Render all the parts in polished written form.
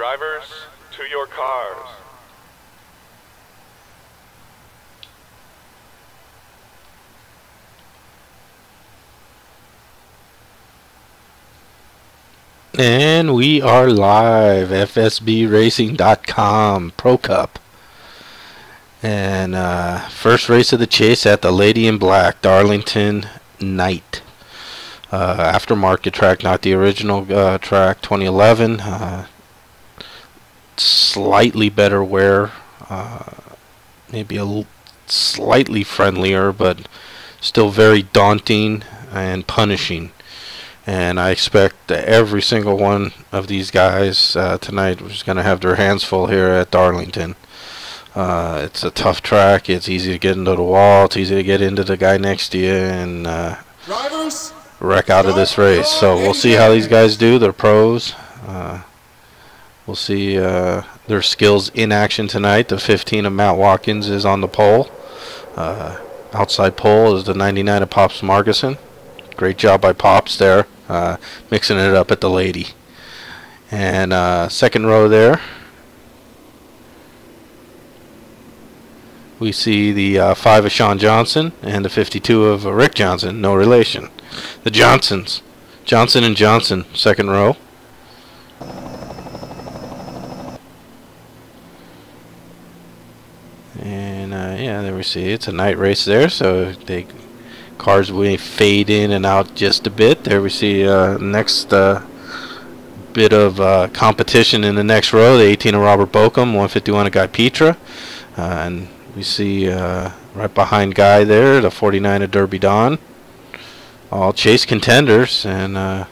Drivers, to your cars. And we are live, FSBRacing.com Pro Cup. And first race of the chase at the Lady in Black, Darlington Night. Aftermarket track, not the original track, 2011. Slightly better wear, maybe slightly friendlier, but still very daunting and punishing. And I expect that every single one of these guys tonight is going to have their hands full here at Darlington. It's a tough track. It's easy to get into the wall. It's easy to get into the guy next to you and wreck out of this race. So we'll see how these guys do. They're pros. We'll see their skills in action tonight. The 15 of Matt Watkins is on the pole. Outside pole is the 99 of Pops Marguson. Great job by Pops there. Mixing it up at the Lady. And second row there, we see the 5 of Sean Johnson and the 52 of Rick Johnson, no relation. The Johnsons, Johnson and Johnson, second row. And yeah, there we see it's a night race there, so cars will fade in and out just a bit. There we see next bit of competition in the next row. The 18 of Robert Bokum, 151 of Guy Petra. And we see right behind Guy there, the 49 of Derby Don. All chase contenders. And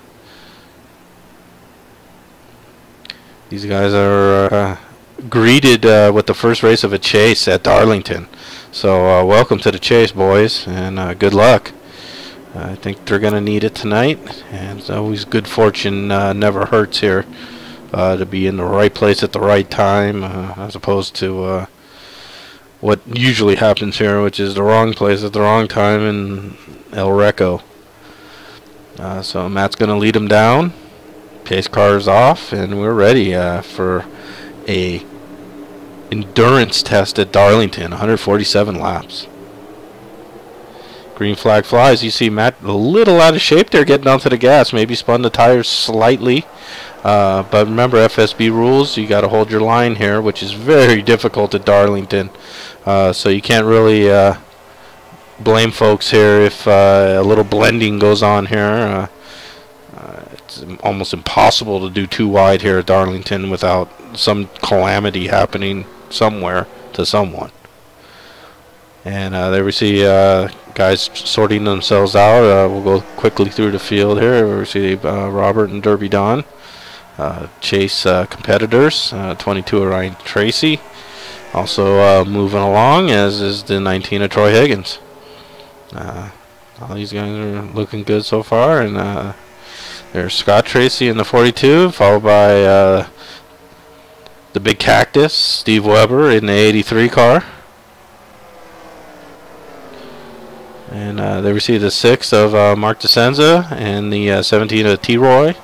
these guys are greeted with the first race of a chase at Darlington. So welcome to the chase, boys, and good luck. I think they're going to need it tonight, and it's always good fortune never hurts here to be in the right place at the right time, as opposed to what usually happens here, which is the wrong place at the wrong time in El Reco. So Matt's going to lead them down. Pace car's off, and we're ready for a endurance test at Darlington, 147 laps. Green flag flies. You see Matt a little out of shape there getting onto the gas. Maybe spun the tires slightly. But remember FSB rules. You got to hold your line here, which is very difficult at Darlington. So you can't really blame folks here if a little blending goes on here. It's almost impossible to do too wide here at Darlington without some calamity happening somewhere to someone. And there we see guys sorting themselves out. We'll go quickly through the field here. We see Robert and Derby Don, chase competitors. 22 of Ryan Tracy, also moving along, as is the 19 of Troy Higgins. All these guys are looking good so far. And there's Scott Tracy in the 42, followed by the big cactus, Steve Weber, in the 83 car. And there we see the 6 of Mark DeSenza and the 17 of T-Roy.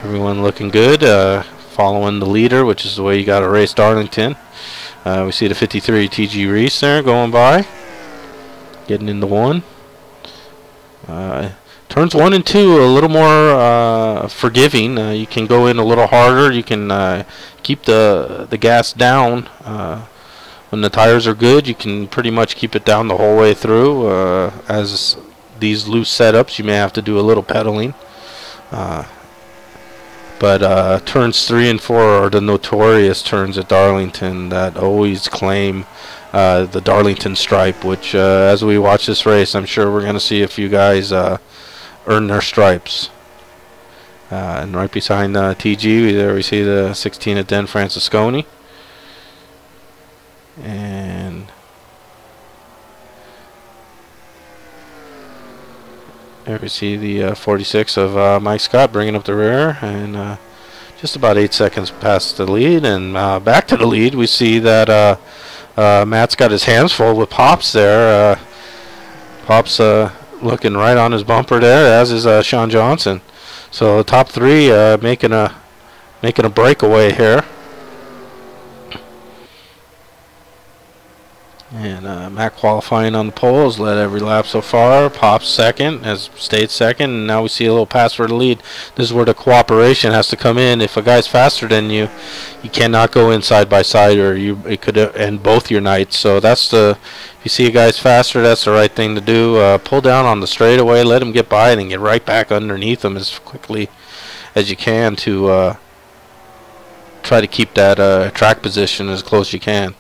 Everyone looking good, following the leader, which is the way you got to race Darlington. We see the 53 T.G. Reese there going by, getting into 1. Turns 1 and 2 a little more forgiving. You can go in a little harder. You can keep the gas down. When the tires are good, you can pretty much keep it down the whole way through. As these loose setups, you may have to do a little pedaling. But turns 3 and 4 are the notorious turns at Darlington that always claim the Darlington stripe, which as we watch this race, I'm sure we're going to see a few guys earn their stripes. And right behind TG, there we see the 16 of Den Francisconi. And there we see the 46 of Mike Scott bringing up the rear, and just about 8 seconds past the lead. And back to the lead, we see that Matt's got his hands full with Pops there. Pops looking right on his bumper there, as is Sean Johnson. So the top 3 making a making a breakaway here. And Matt qualifying on the pole, has led every lap so far. Pop's second, has stayed second, and now we see a little pass for the lead. This is where the cooperation has to come in. If a guy's faster than you, you cannot go in side by side, or it could end both your nights. So that's if you see a guy's faster, that's the right thing to do. Pull down on the straightaway, let him get by, and then get right back underneath him as quickly as you can to try to keep that track position as close as you can.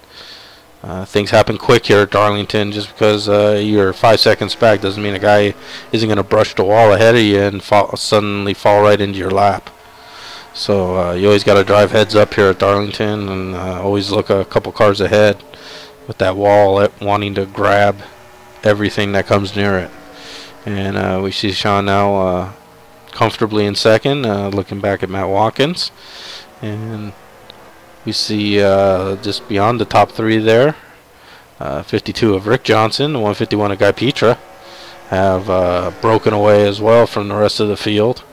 Things happen quick here at Darlington. Just because you're 5 seconds back doesn't mean a guy isn't going to brush the wall ahead of you and suddenly fall right into your lap. So you always got to drive heads up here at Darlington, and always look a couple cars ahead with that wall, wanting to grab everything that comes near it. And we see Sean now comfortably in second, looking back at Matt Watkins. And we see just beyond the top three there, 52 of Rick Johnson, 151 of Guy Petra, have broken away as well from the rest of the field.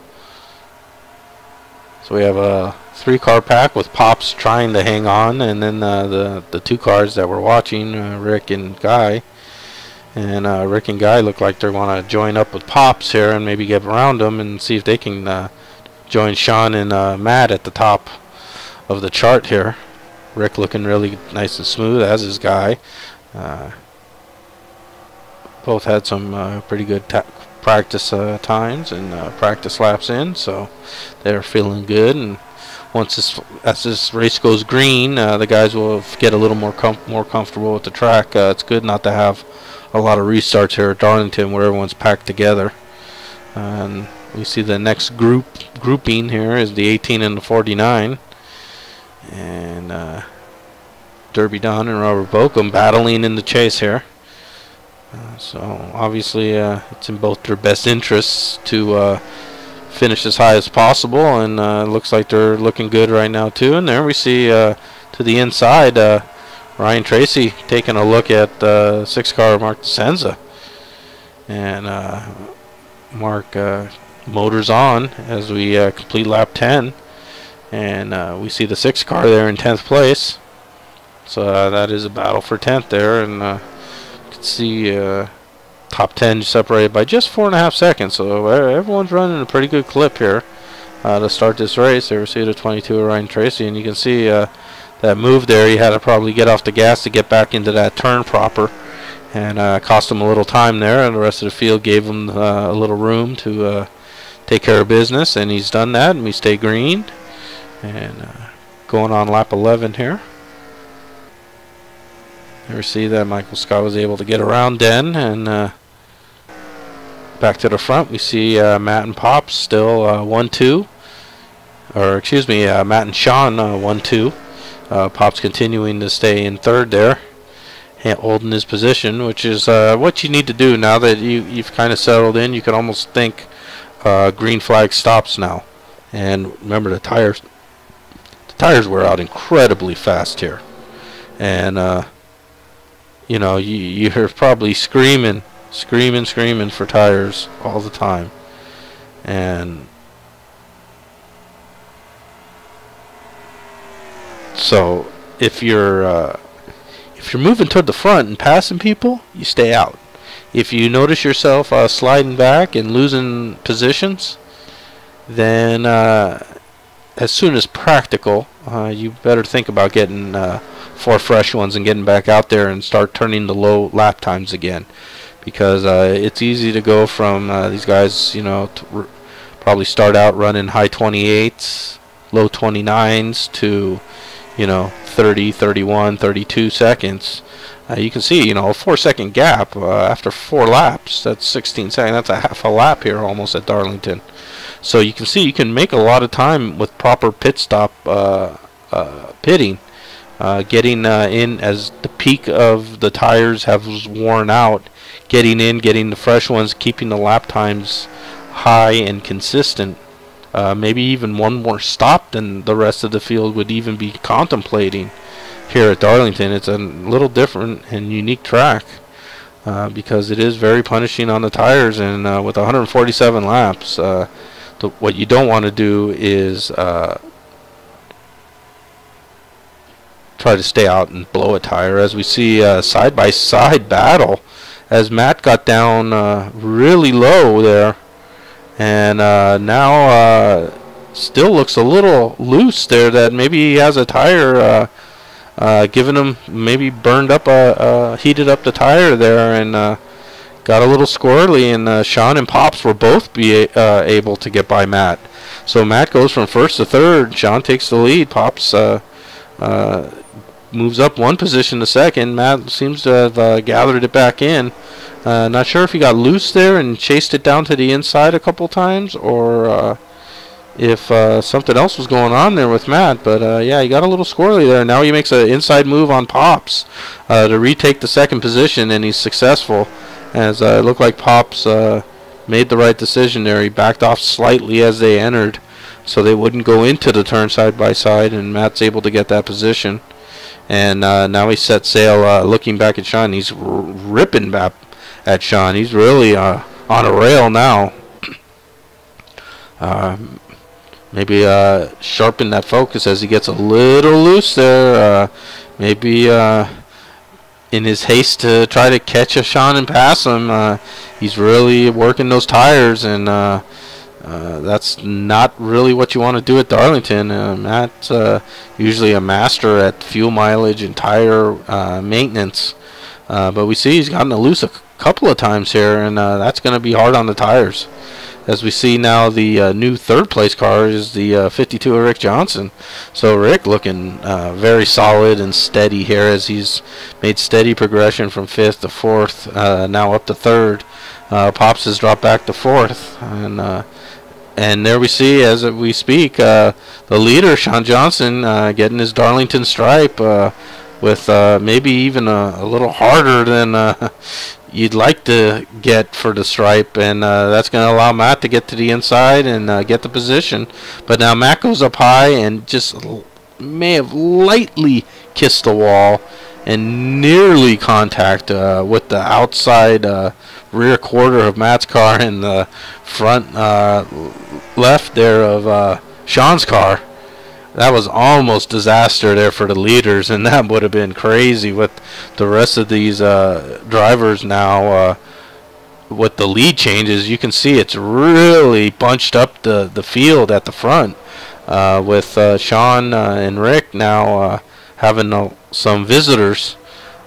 So we have a 3-car pack with Pops trying to hang on, and then the 2 cars that we're watching, Rick and Guy. And Rick and Guy look like they're going to join up with Pops here and maybe get around them and see if they can join Sean and Matt at the top of the chart here. Rick looking really nice and smooth, as is Guy. Both had some pretty good practice times and practice laps in, so they're feeling good. And as this race goes green, the guys will get a little more comfortable with the track. It's good not to have a lot of restarts here at Darlington where everyone's packed together. And we see the next grouping here is the 18 and the 49. And Derby Don and Robert Bokum battling in the chase here. So obviously it's in both their best interests to finish as high as possible, and looks like they're looking good right now too. And there we see to the inside Ryan Tracy taking a look at 6-car Mark DeSenza. And Mark motors on as we complete lap 10. And we see the 6-car there in 10th place. So that is a battle for 10th there. And you can see top 10 separated by just 4.5 seconds. So everyone's running a pretty good clip here to start this race. There we see the 22 of Ryan Tracy. And you can see that move there. He had to probably get off the gas to get back into that turn proper. And cost him a little time there. And the rest of the field gave him a little room to take care of business. And he's done that. And we stay green. And going on lap 11 here. There we see that Michael Scott was able to get around Den, and back to the front we see Matt and Pops still 1-2, or excuse me, Matt and Sean 1-2. Pops continuing to stay in third there, holding his position, which is what you need to do now that you've kind of settled in. You can almost think green flag stops now. And remember, the tires wear out incredibly fast here, and you know, you're probably screaming for tires all the time. And so if you're moving toward the front and passing people, you stay out. If you notice yourself sliding back and losing positions, then as soon as practical, you better think about getting 4 fresh ones and getting back out there and start turning the low lap times again, because it's easy to go from these guys, you know, probably start out running high 28s, low 29s to, you know, 30, 31, 32 seconds. You can see, you know, a 4-second gap after 4 laps. That's 16 seconds. That's a half a lap here almost at Darlington. So you can see you can make a lot of time with proper pit stop pitting. Getting in as the peak of the tires have worn out, getting in, getting the fresh ones, keeping the lap times high and consistent. Maybe even one more stop than the rest of the field would even be contemplating here at Darlington. It's a little different and unique track because it is very punishing on the tires, and with 147 laps, what you don't want to do is try to stay out and blow a tire, as we see side-by-side battle as Matt got down really low there, and now still looks a little loose there, that maybe he has a tire giving him, maybe burned up heated up the tire there, and got a little squirrely, and Sean and Pops were both able to get by Matt. So Matt goes from first to third. Sean takes the lead. Pops moves up one position to second. Matt seems to have gathered it back in. Not sure if he got loose there and chased it down to the inside a couple times, or if something else was going on there with Matt. But yeah, he got a little squirrely there. Now he makes an inside move on Pops to retake the second position, and he's successful, as it looked like Pops made the right decision there. He backed off slightly as they entered, so they wouldn't go into the turn side by side, and Matt's able to get that position. And now he sets sail, looking back at Sean. He's ripping back at Sean. He's really on a rail now. Maybe sharpen that focus as he gets a little loose there. Maybe in his haste to try to catch a Sean and pass him, he's really working those tires, and that's not really what you want to do at Darlington. Matt's usually a master at fuel mileage and tire maintenance, but we see he's gotten loose a couple of times here, and that's going to be hard on the tires. As we see now, the new third place car is the 52 of Rick Johnson. So Rick looking very solid and steady here, as he's made steady progression from fifth to fourth, now up to third. Pops has dropped back to fourth, and there we see, as we speak, the leader, Sean Johnson, getting his Darlington stripe with maybe even a little harder than you'd like to get for the stripe, and that's going to allow Matt to get to the inside and get the position. But now Matt goes up high and just may have lightly kissed the wall and nearly contact with the outside rear quarter of Matt's car and the front left there of Sean's car. That was almost disaster there for the leaders, and that would have been crazy with the rest of these drivers now. With the lead changes, you can see it's really bunched up the field at the front, with Sean and Rick now having some visitors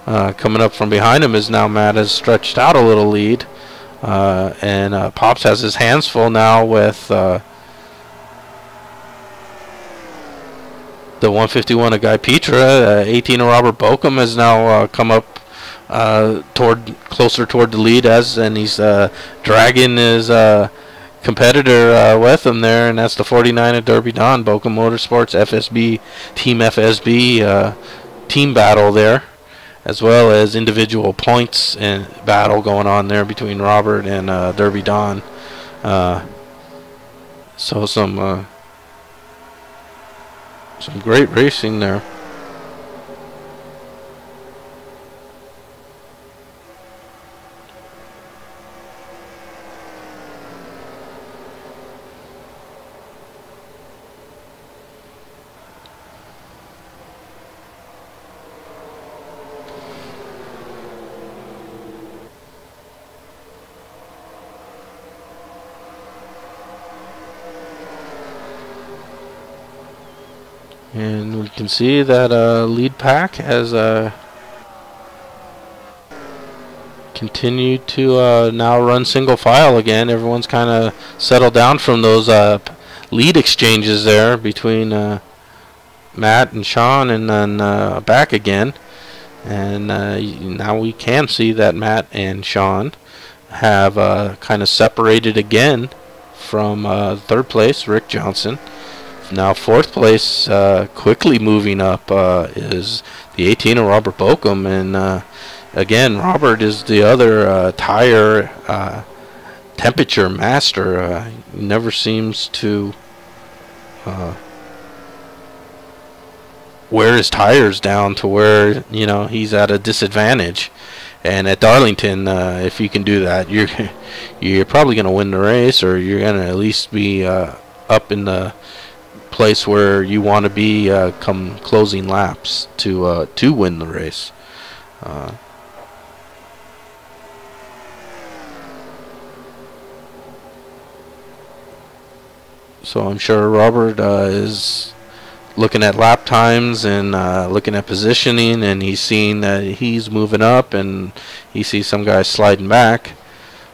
coming up from behind him, as now Matt has stretched out a little lead, and Pops has his hands full now with the 151 of Guy Petra. 18 of Robert Bokum has now come up closer toward the lead, and he's dragging his competitor with him there, and that's the 49 of Derby Don. Bokum Motorsports FSB Team FSB team battle there, as well as individual points and battle going on there between Robert and Derby Don. So some great racing there. And we can see that lead pack has continued to now run single file again. Everyone's kind of settled down from those lead exchanges there between Matt and Sean, and then back again. And now we can see that Matt and Sean have kind of separated again from third place, Rick Johnson. Now fourth place, quickly moving up, is the 18 of Robert Bokum, and again, Robert is the other tire temperature master. He never seems to wear his tires down to where, you know, he's at a disadvantage. And at Darlington, if you can do that, you're probably going to win the race, or you're going to at least be up in the place where you want to be come closing laps to win the race. So I'm sure Robert is looking at lap times and looking at positioning, and he's seeing that he's moving up, and he sees some guys sliding back.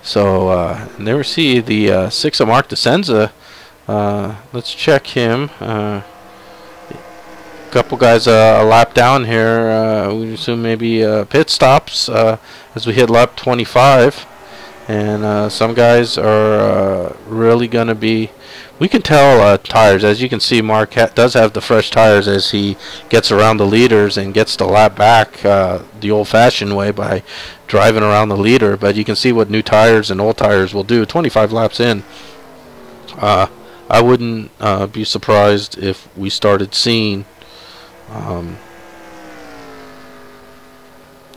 So and there we see the 6 of Mark DeSenza. Let's check him. Couple guys a lap down here. We assume maybe pit stops as we hit lap 25, and some guys are really going to be. We can tell tires, as you can see. Mark does have the fresh tires as he gets around the leaders and gets the lap back the old-fashioned way by driving around the leader. But you can see what new tires and old tires will do. 25 laps in, I wouldn't be surprised if we started seeing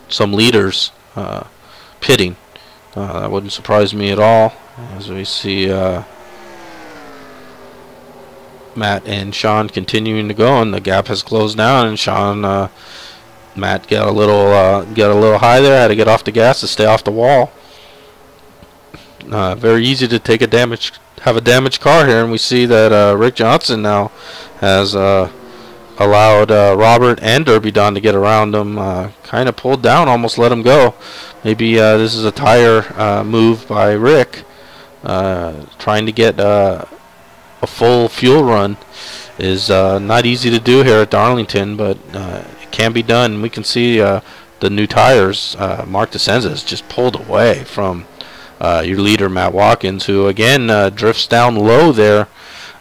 some leaders pitting. That wouldn't surprise me at all, as we see Matt and Sean continuing to go, and the gap has closed down. And Sean, Matt got a little high there, had to get off the gas to stay off the wall. Very easy to have a damaged car here, and we see that Rick Johnson now has allowed Robert and Derby Don to get around him. Kind of pulled down, almost let him go. Maybe this is a tire move by Rick, trying to get a full fuel run. Is not easy to do here at Darlington, but it can be done. We can see the new tires. Mark DeSenza is just pulled away from your leader, Matt Watkins, who again drifts down low there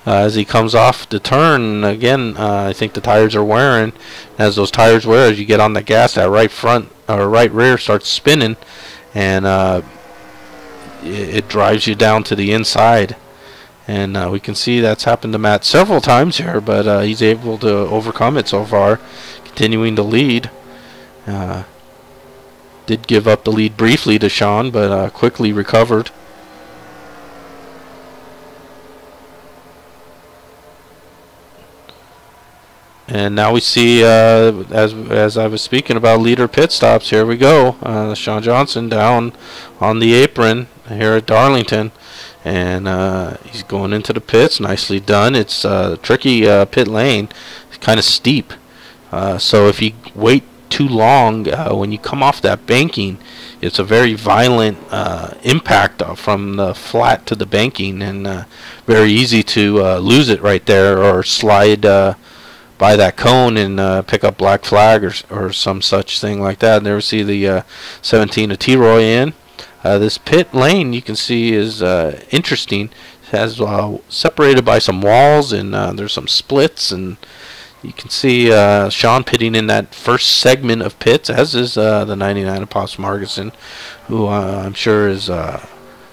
as he comes off the turn. Again, I think the tires are wearing. As those tires wear, as you get on the gas, that right front or right rear starts spinning, and it drives you down to the inside. And we can see that's happened to Matt several times here, but he's able to overcome it so far, continuing to lead. Did give up the lead briefly to Sean, but quickly recovered. And now we see, as I was speaking about leader pit stops, here we go. Sean Johnson down on the apron here at Darlington. And he's going into the pits. Nicely done. It's a tricky pit lane. It's kind of steep. So if you wait too long, when you come off that banking, it's a very violent impact from the flat to the banking, and very easy to lose it right there, or slide by that cone and pick up black flag or some such thing like that. And there we see the 17 of T-Roy in. This pit lane, you can see, is interesting. It has separated by some walls, and there's some splits, and you can see Sean pitting in that first segment of pits, as is the 99 of Pops Margison, who I'm sure is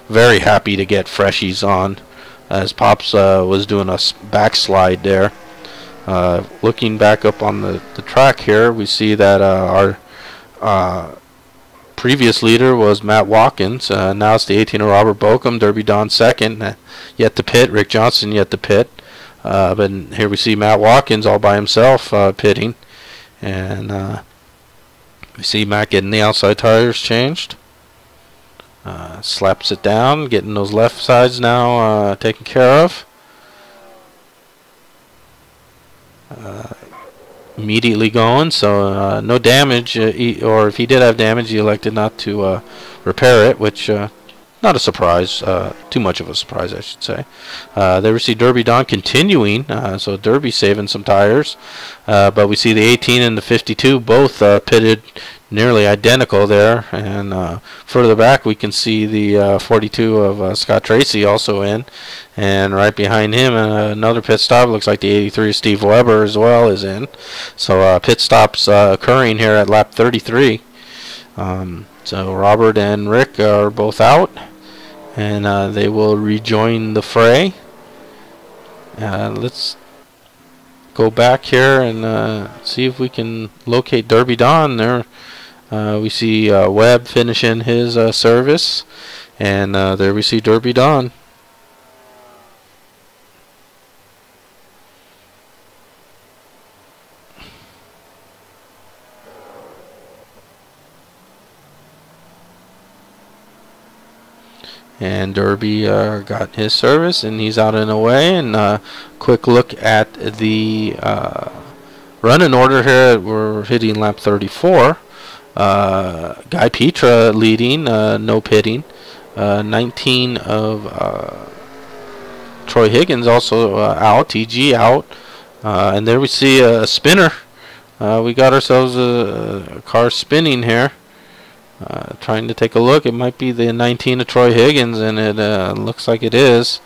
very happy to get freshies on, as Pops was doing a backslide there. Looking back up on the track here, we see that our previous leader was Matt Watkins. Now it's the 18 of Robert Bokum, Derby Don second, yet to pit. Rick Johnson yet to pit. But here we see Matt Watkins all by himself pitting. And we see Matt getting the outside tires changed. Slaps it down, getting those left sides now taken care of. Immediately going, so no damage, or if he did have damage, he elected not to repair it, which not a surprise, too much of a surprise, I should say. There we see Derby Don continuing, so Derby saving some tires, but we see the 18 and the 52 both pitted nearly identical there, and further back we can see the 42 of Scott Tracy also in, and right behind him another pit stop. Looks like the 83 of Steve Weber as well is in. So pit stops occurring here at lap 33. So Robert and Rick are both out, and they will rejoin the fray. Let's go back here and see if we can locate Derby Don there. We see Webb finishing his service, and there we see Derby Don. And Derby got his service, and he's out and away. And quick look at the running order here. We're hitting lap 34. Guy Petra leading, no pitting. 19 of Troy Higgins also out, TG out. And there we see a spinner. We got ourselves a car spinning here. Trying to take a look. It might be the 19 of Troy Higgins, and it looks like it is.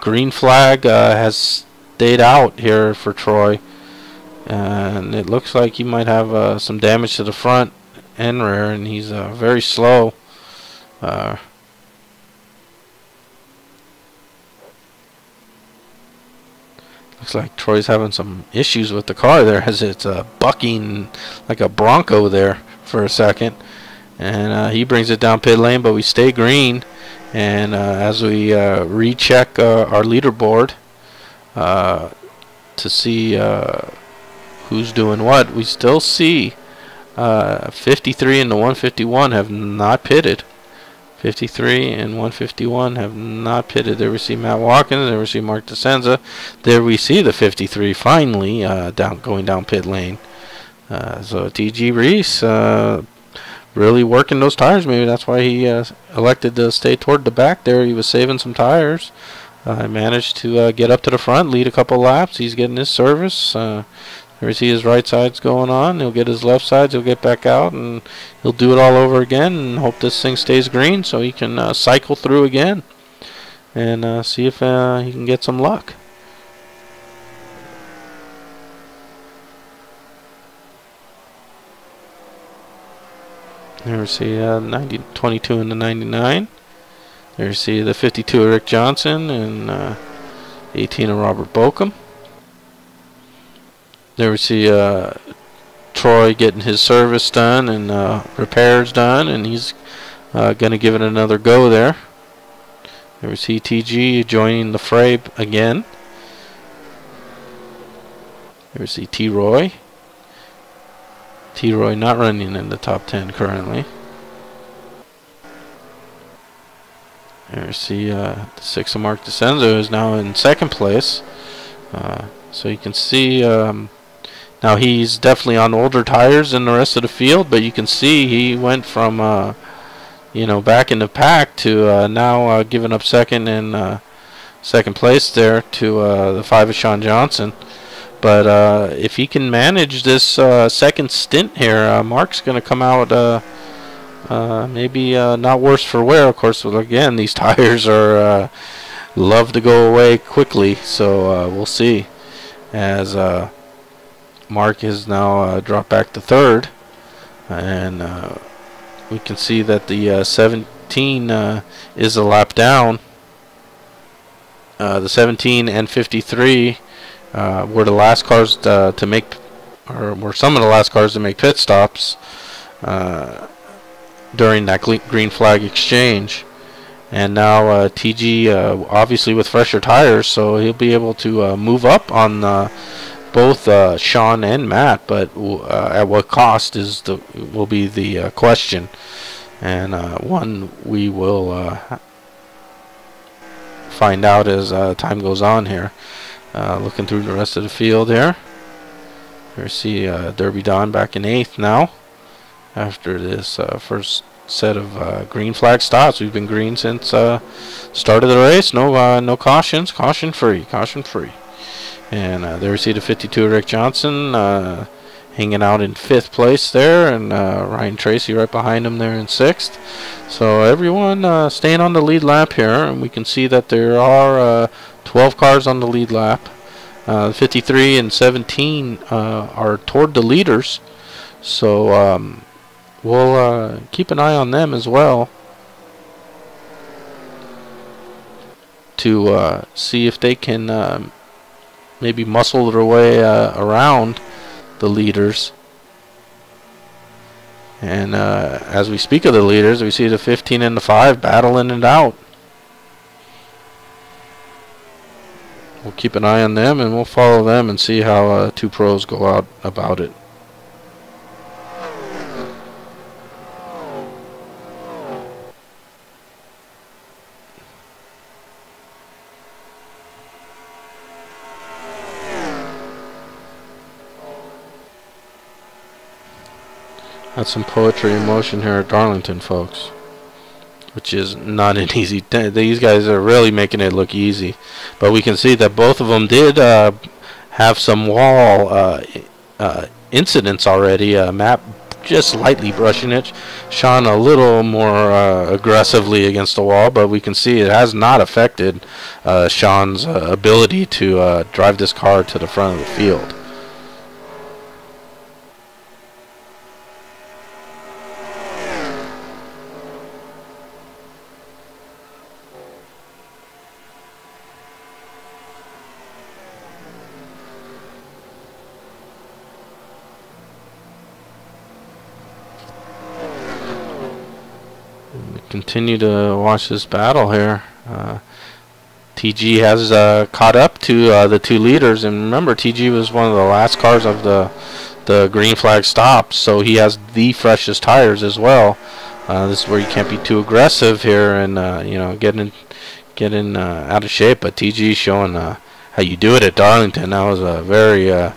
Green flag has stayed out here for Troy. And it looks like he might have some damage to the front and rear, and he's very slow. Looks like Troy's having some issues with the car there, as it's bucking like a Bronco there for a second. And he brings it down pit lane, but we stay green. And as we recheck our leaderboard to see who's doing what, we still see 53 and the 151 have not pitted. 53 and 151 have not pitted. There we see Matt Watkins. There we see Mark DeSenza. There we see the 53 finally going down pit lane. So TG Reese really working those tires. Maybe that's why he elected to stay toward the back there. He was saving some tires. Managed to get up to the front, lead a couple laps. He's getting his service. There we see his right side's going on. He'll get his left sides. He'll get back out, and he'll do it all over again and hope this thing stays green so he can cycle through again and see if he can get some luck. There we see 22 and the 99. There you see the 52 of Rick Johnson and 18 of Robert Bokum. There we see Troy getting his service done and repairs done, and he's going to give it another go there. There we see TG joining the fray again. There we see T-Roy. T-Roy not running in the top 10 currently. There we see the 6 of Mark DeSenza is now in second place. So you can see now he's definitely on older tires than the rest of the field, but you can see he went from back in the pack to now giving up second and second place there to the 5 of Sean Johnson. But if he can manage this second stint here, Mark's going to come out maybe not worse for wear. Of course, again, these tires are love to go away quickly, so we'll see. As Mark has now dropped back to third, and we can see that the 17 is a lap down. The 17 and 53 were the last cars to make, or were some of the last cars to make pit stops during that green flag exchange. And now TG obviously with fresher tires, so he'll be able to move up on both Sean and Matt, but at what cost will be the question, and one we will find out as time goes on here. Looking through the rest of the field here, we see Derby Don back in 8th now after this first set of green flag stops. We've been green since start of the race. No cautions. Caution free. And there we see the 52 Rick Johnson hanging out in 5th place there, and Ryan Tracy right behind him there in 6th. So everyone staying on the lead lap here, and we can see that there are 12 cars on the lead lap. 53 and 17 are toward the leaders, so we'll keep an eye on them as well to see if they can maybe muscle their way around the leaders. And as we speak of the leaders, we see the 15 and the 5 battling it out. We'll keep an eye on them, and we'll follow them and see how two pros go out about it. That's some poetry in motion here at Darlington, folks. Which is not an easy thing. These guys are really making it look easy. But we can see that both of them did have some wall incidents already. Matt just lightly brushing it. Sean a little more aggressively against the wall. But we can see it has not affected Sean's ability to drive this car to the front of the field. Continue to watch this battle here. TG has caught up to the two leaders, and remember, TG was one of the last cars of the green flag stop, so he has the freshest tires as well. This is where you can't be too aggressive here and you know, getting out of shape. But TG showing how you do it at Darlington. That was a very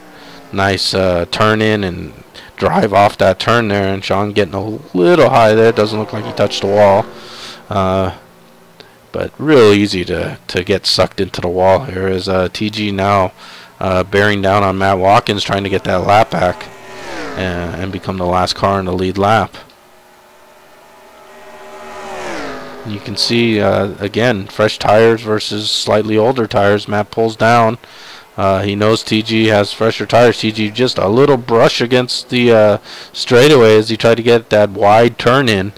nice turn in and drive off that turn there, and Sean getting a little high there. Doesn't look like he touched the wall, but real easy to get sucked into the wall here. Is TG now bearing down on Matt Watkins, trying to get that lap back and become the last car in the lead lap. You can see again, fresh tires versus slightly older tires. Matt pulls down. He knows TG has fresher tires. TG just a little brush against the straightaway as he tried to get that wide turn in.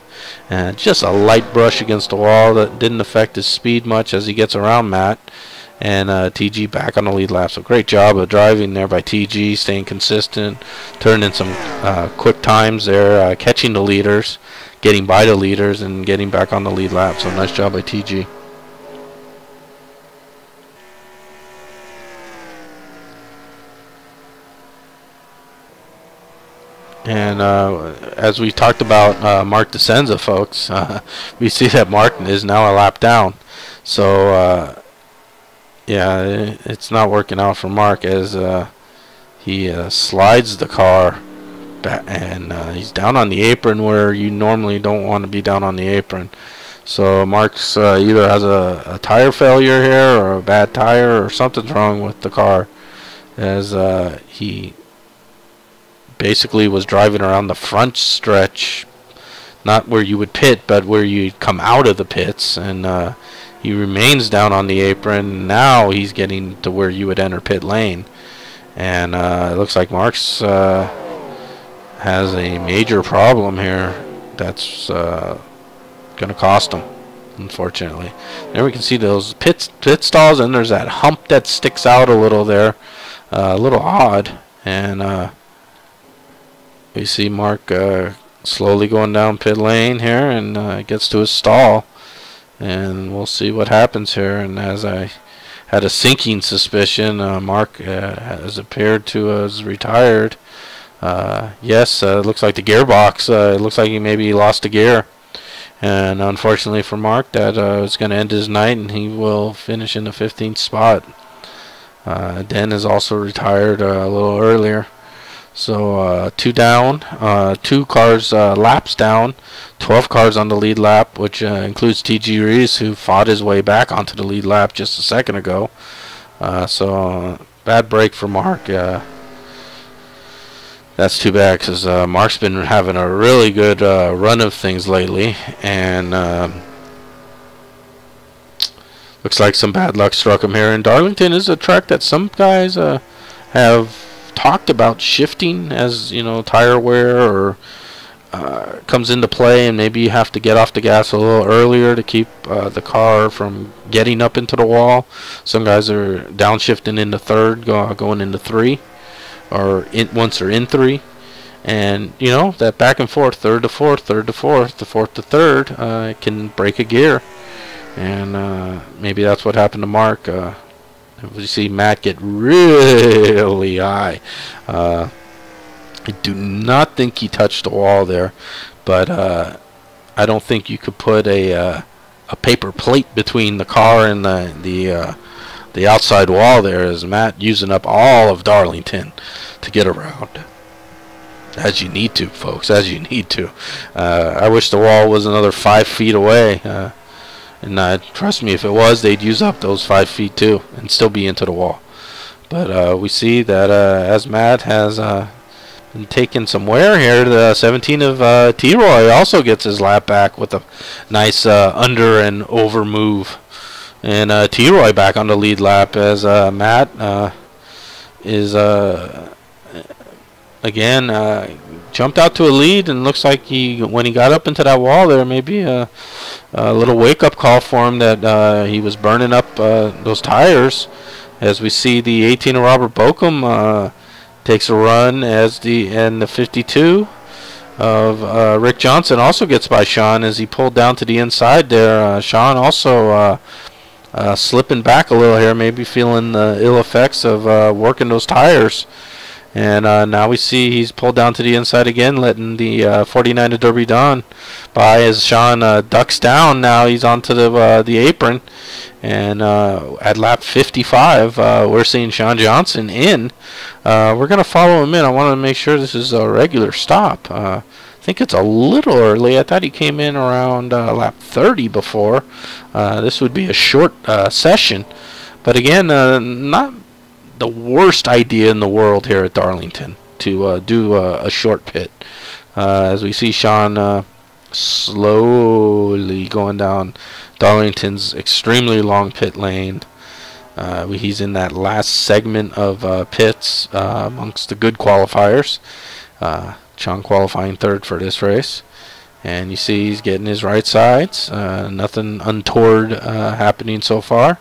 And just a light brush against the wall that didn't affect his speed much as he gets around Matt. And TG back on the lead lap. So great job of driving there by TG, staying consistent, turning in some quick times there, catching the leaders, getting by the leaders, and getting back on the lead lap. So nice job by TG. And as we talked about Mark DeSenza, folks, we see that Mark is now a lap down. So, yeah, it's not working out for Mark as he slides the car back, and he's down on the apron where you normally don't want to be down on the apron. So Mark's either has a tire failure here or a bad tire, or something's wrong with the car, as he basically was driving around the front stretch, not where you would pit, but where you come out of the pits, and he remains down on the apron. Now he's getting to where you would enter pit lane, and it looks like Mark's has a major problem here that's going to cost him, unfortunately. There we can see those pit stalls, and there's that hump that sticks out a little there, a little odd, and we see Mark slowly going down pit lane here, and gets to his stall, and we'll see what happens here. And as I had a sinking suspicion, Mark has appeared to have retired. Yes, it looks like the gearbox, it looks like he maybe lost a gear, and unfortunately for Mark, that is going to end his night, and he will finish in the 15th spot. Den is also retired a little earlier. So 2 down, 2 cars laps down, 12 cars on the lead lap, which includes TG Reese, who fought his way back onto the lead lap just a second ago. So bad break for Mark. That's too bad, because Mark's been having a really good run of things lately, and looks like some bad luck struck him here. And Darlington is a track that some guys have talked about shifting, as you know, tire wear or comes into play, and maybe you have to get off the gas a little earlier to keep the car from getting up into the wall. Some guys are downshifting into third, going into 3, or once they're in 3, and you know, that back and forth, third to fourth, third to fourth, to fourth to third, can break a gear, and maybe that's what happened to Mark. We see Matt get really high. I do not think he touched the wall there, but I don't think you could put a paper plate between the car and the outside wall there, as Matt using up all of Darlington to get around. As you need to, folks, as you need to. I wish the wall was another 5 feet away. And trust me, if it was, they'd use up those 5 feet too and still be into the wall. But we see that as Matt has been taking some wear here, the 17 of T-Roy also gets his lap back with a nice under and over move. And T-Roy back on the lead lap as Matt is again jumped out to a lead, and looks like when he got up into that wall there, maybe a little wake-up call for him that he was burning up those tires. As we see the 18 of Robert Bokum takes a run, and the 52 of Rick Johnson also gets by Sean as he pulled down to the inside there. Sean also slipping back a little here, maybe feeling the ill effects of working those tires. And now we see he's pulled down to the inside again, letting the 49 of Derby Don by as Sean ducks down. Now he's onto the apron. And at lap 55, we're seeing Sean Johnson in. We're going to follow him in. I want to make sure this is a regular stop. I think it's a little early. I thought he came in around lap 30 before. This would be a short session. But again, not the worst idea in the world here at Darlington to do a short pit. As we see Sean slowly going down Darlington's extremely long pit lane. He's in that last segment of pits amongst the good qualifiers. Sean qualifying third for this race. And you see he's getting his right sides. Nothing untoward happening so far.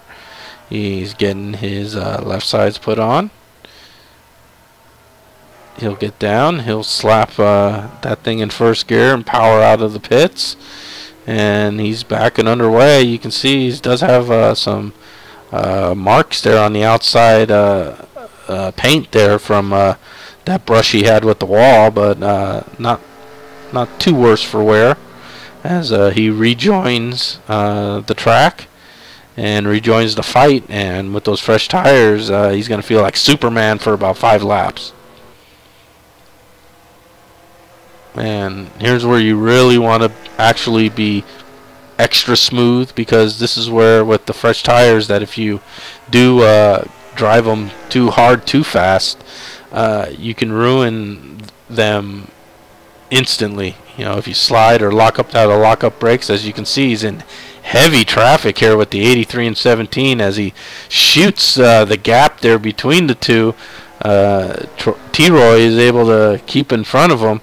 He's getting his left sides put on. He'll get down. He'll slap that thing in first gear and power out of the pits. And he's back and underway. You can see he does have some marks there on the outside paint there from that brush he had with the wall, but not too worse for wear as he rejoins the track and rejoins the fight. And with those fresh tires, he's going to feel like Superman for about 5 laps. And here's where you really want to actually be extra smooth, because this is where with the fresh tires that if you do drive them too hard too fast, you can ruin them instantly. You know, if you slide or lock up out of lock-up brakes. As you can see, he's in heavy traffic here with the 83 and 17 as he shoots the gap there between the two. T-Roy is able to keep in front of him.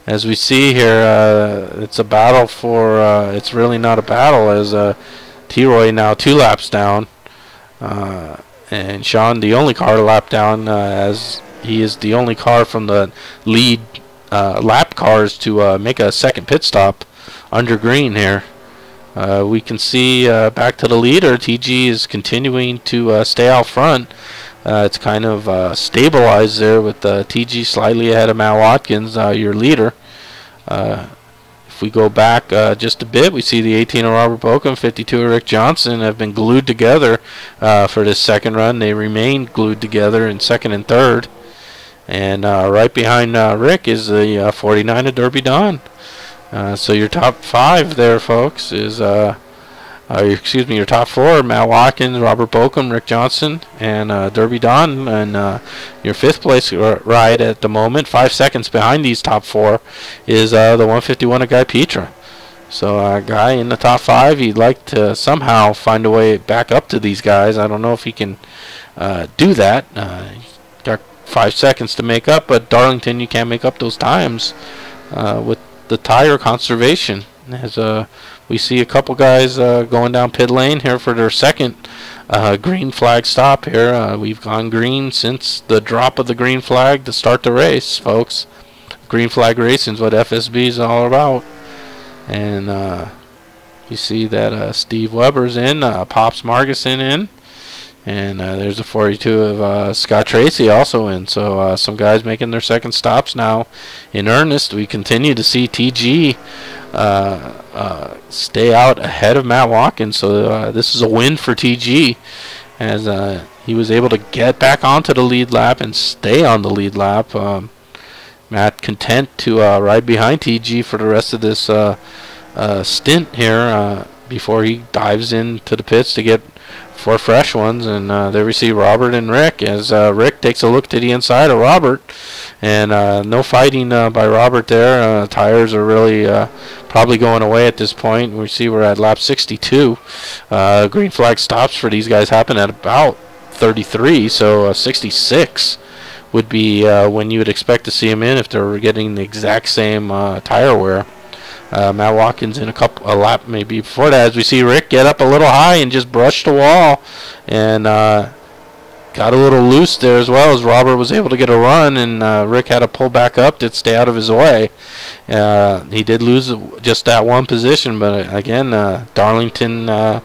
As we see here, it's a battle for, it's really not a battle, as T-Roy now 2 laps down. And Sean the only car to lap down, as he is the only car from the lead lap cars to make a second pit stop under green here. We can see back to the leader, TG is continuing to stay out front. It's kind of stabilized there with TG slightly ahead of Matt Watkins, your leader. If we go back just a bit, we see the 18 of Robert Bokum, 52 of Rick Johnson have been glued together for this second run. They remain glued together in second and third. And right behind Rick is the 49 of Derby Don. So your top 5 there, folks, is excuse me, your top 4: Matt Watkins, Robert Bokum, Rick Johnson, and Derby Don. And your 5th place ride at the moment, 5 seconds behind these top 4, is the 151 of Guy Petra. So Guy in the top 5. He'd like to somehow find a way back up to these guys. I don't know if he can do that. Got 5 seconds to make up, but Darlington, you can't make up those times with the tire conservation. As we see a couple guys going down pit lane here for their second green flag stop here. We've gone green since the drop of the green flag to start the race, folks. Green flag racing is what FSB is all about. And you see that Steve Weber's in, Pops Marguson in, and there's a 42 of Scott Tracy also in. So some guys making their second stops now in earnest. We continue to see TG stay out ahead of Matt Watkins. So this is a win for TG, as he was able to get back onto the lead lap and stay on the lead lap. Matt content to ride behind TG for the rest of this stint here before he dives into the pits to get 4 fresh ones. And there we see Robert and Rick as Rick takes a look to the inside of Robert, and no fighting by Robert there. Tires are really probably going away at this point. We see we're at lap 62. Green flag stops for these guys happen at about 33, so 66 would be when you would expect to see them in if they were getting the exact same tire wear. Matt Watkins in a lap maybe before that, as we see Rick get up a little high and just brush the wall, and got a little loose there as well, as Robert was able to get a run, and Rick had to pull back up to stay out of his way. He did lose just that one position, but again, Darlington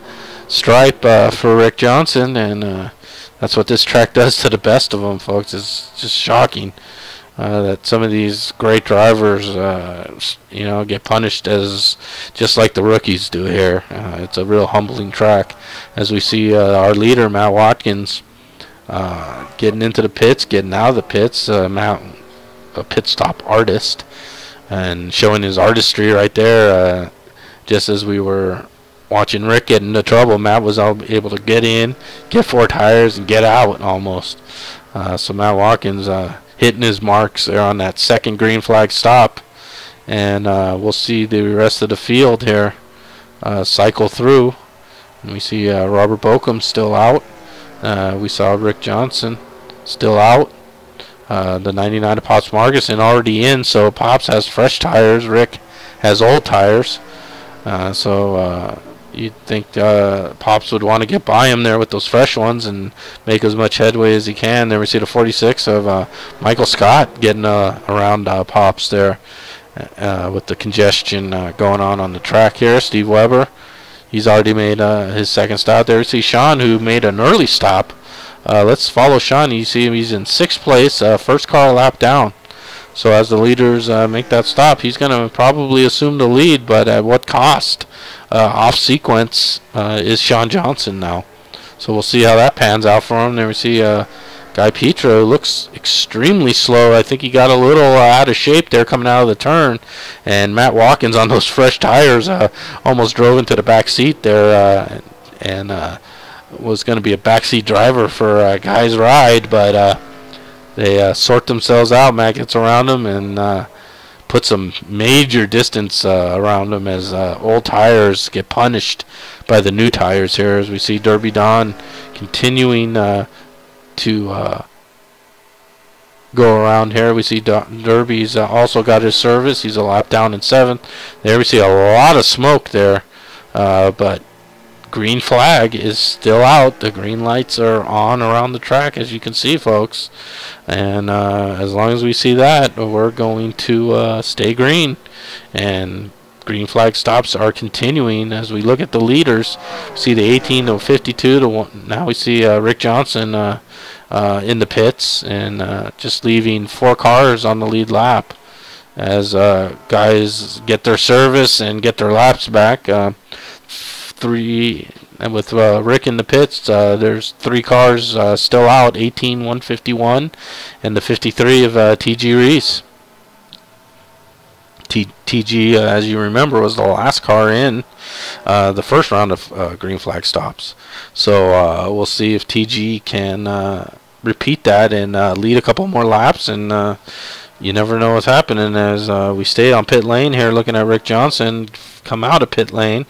stripe for Rick Johnson, and that's what this track does to the best of them, folks. It's just shocking that some of these great drivers, get punished as just like the rookies do here. It's a real humbling track, as we see our leader Matt Watkins getting into the pits, getting out of the pits. Matt, a pit stop artist, and showing his artistry right there. Just as we were watching Rick get into trouble, Matt was able to get in, get 4 tires, and get out almost. So Matt Watkins hitting his marks there on that second green flag stop, and we'll see the rest of the field here cycle through. And we see Robert Bokum still out. We saw Rick Johnson still out. The 99 of Pops Marguson already in, so Pops has fresh tires, Rick has old tires. So you'd think Pops would want to get by him there with those fresh ones and make as much headway as he can. There we see the 46 of Michael Scott getting around Pops there with the congestion going on the track here. Steve Weber, he's already made his second stop. There we see Sean, who made an early stop. Let's follow Sean. You see him, he's in 6th place, first car a lap down. So as the leaders make that stop, he's going to probably assume the lead, but at what cost? Off sequence is Sean Johnson now. So we'll see how that pans out for him. There we see Guy Petra, who looks extremely slow. I think he got a little out of shape there coming out of the turn. And Matt Watkins on those fresh tires almost drove into the back seat there and was going to be a backseat driver for Guy's ride, but they sort themselves out. Matt gets around them and puts some major distance around them as old tires get punished by the new tires here. As we see Derby Don continuing to go around here. We see Derby's also got his service. He's a lap down in 7th. There we see a lot of smoke there, but green flag is still out. The green lights are on around the track, as you can see, folks, and as long as we see that, we're going to stay green. And green flag stops are continuing as we look at the leaders. See the 18 to 52 to 1. Now we see Rick Johnson in the pits, and just leaving 4 cars on the lead lap as guys get their service and get their laps back. 3, and with Rick in the pits, there's 3 cars still out, 18, 151, and the 53 of TG Reese. TG, as you remember, was the last car in the first round of green flag stops. So we'll see if TG can repeat that and lead a couple more laps, and you never know what's happening as we stay on pit lane here looking at Rick Johnson come out of pit lane.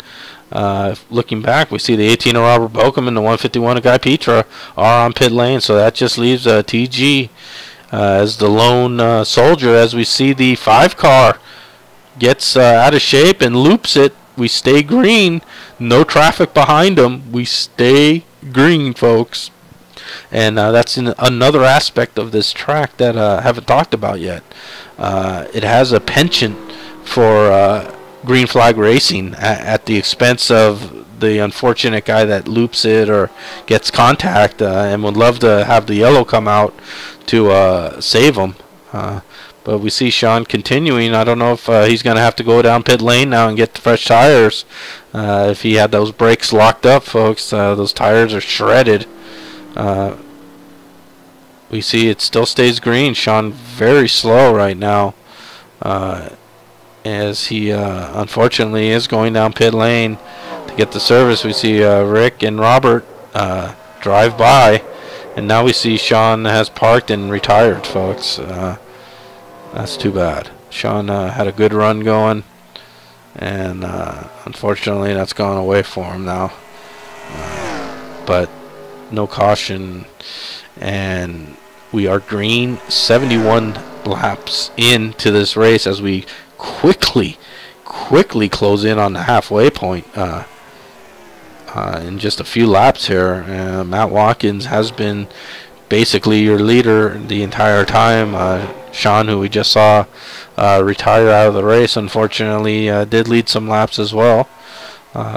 Looking back, we see the 18 of Robert Bokum and the 151 of Guy Petra are on pit lane, so that just leaves TG as the lone soldier. As we see the 5 car gets out of shape and loops it, we stay green. No traffic behind them. We stay green, folks. And that's another aspect of this track that I haven't talked about yet. It has a penchant for green flag racing at the expense of the unfortunate guy that loops it or gets contact, and would love to have the yellow come out to save him. But we see Sean continuing. I don't know if he's going to have to go down pit lane now and get the fresh tires. If he had those brakes locked up, folks, those tires are shredded. we see it still stays green. Sean very slow right now, as he unfortunately is going down pit lane to get the service. We see Rick and Robert drive by, and now we see Sean has parked and retired, folks. That's too bad. Sean had a good run going, and unfortunately that's gone away for him now. But no caution, and we are green 71 laps into this race as we quickly close in on the halfway point in just a few laps here. Matt Watkins has been basically your leader the entire time. Sean, who we just saw retire out of the race, unfortunately did lead some laps as well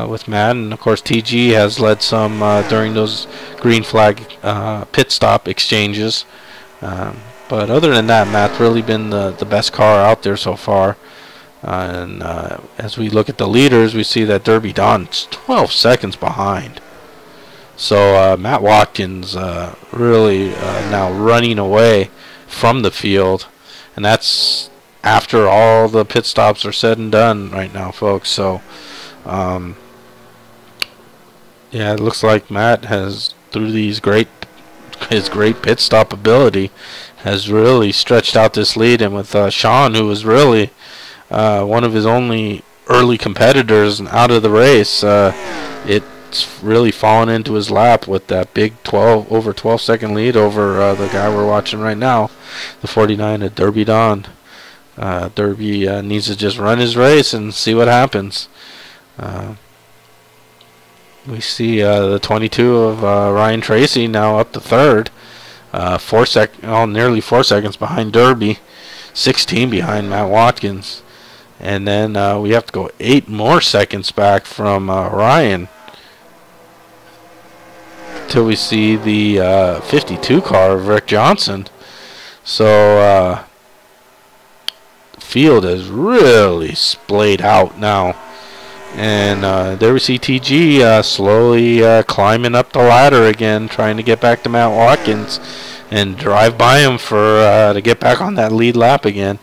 with Matt, and of course TG has led some during those green flag pit stop exchanges. But other than that, Matt's really been the best car out there so far. And as we look at the leaders, we see that Derby Don's 12 seconds behind. So Matt Watkins really now running away from the field, and that's after all the pit stops are said and done right now, folks. So yeah, it looks like Matt has, through his great pit stop ability, has really stretched out this lead. And with Sean, who was really one of his only early competitors out of the race, it's really fallen into his lap with that big over 12 second lead over the guy we're watching right now, the 49 at Derby Don. Derby needs to just run his race and see what happens. We see the 22 of Ryan Tracy now up to third, nearly 4 seconds behind Derby, 16 behind Matt Watkins, and then we have to go 8 more seconds back from Ryan till we see the 52 car of Rick Johnson. So the field is really splayed out now. And there we see TG slowly climbing up the ladder again, trying to get back to Matt Watkins and drive by him for to get back on that lead lap again.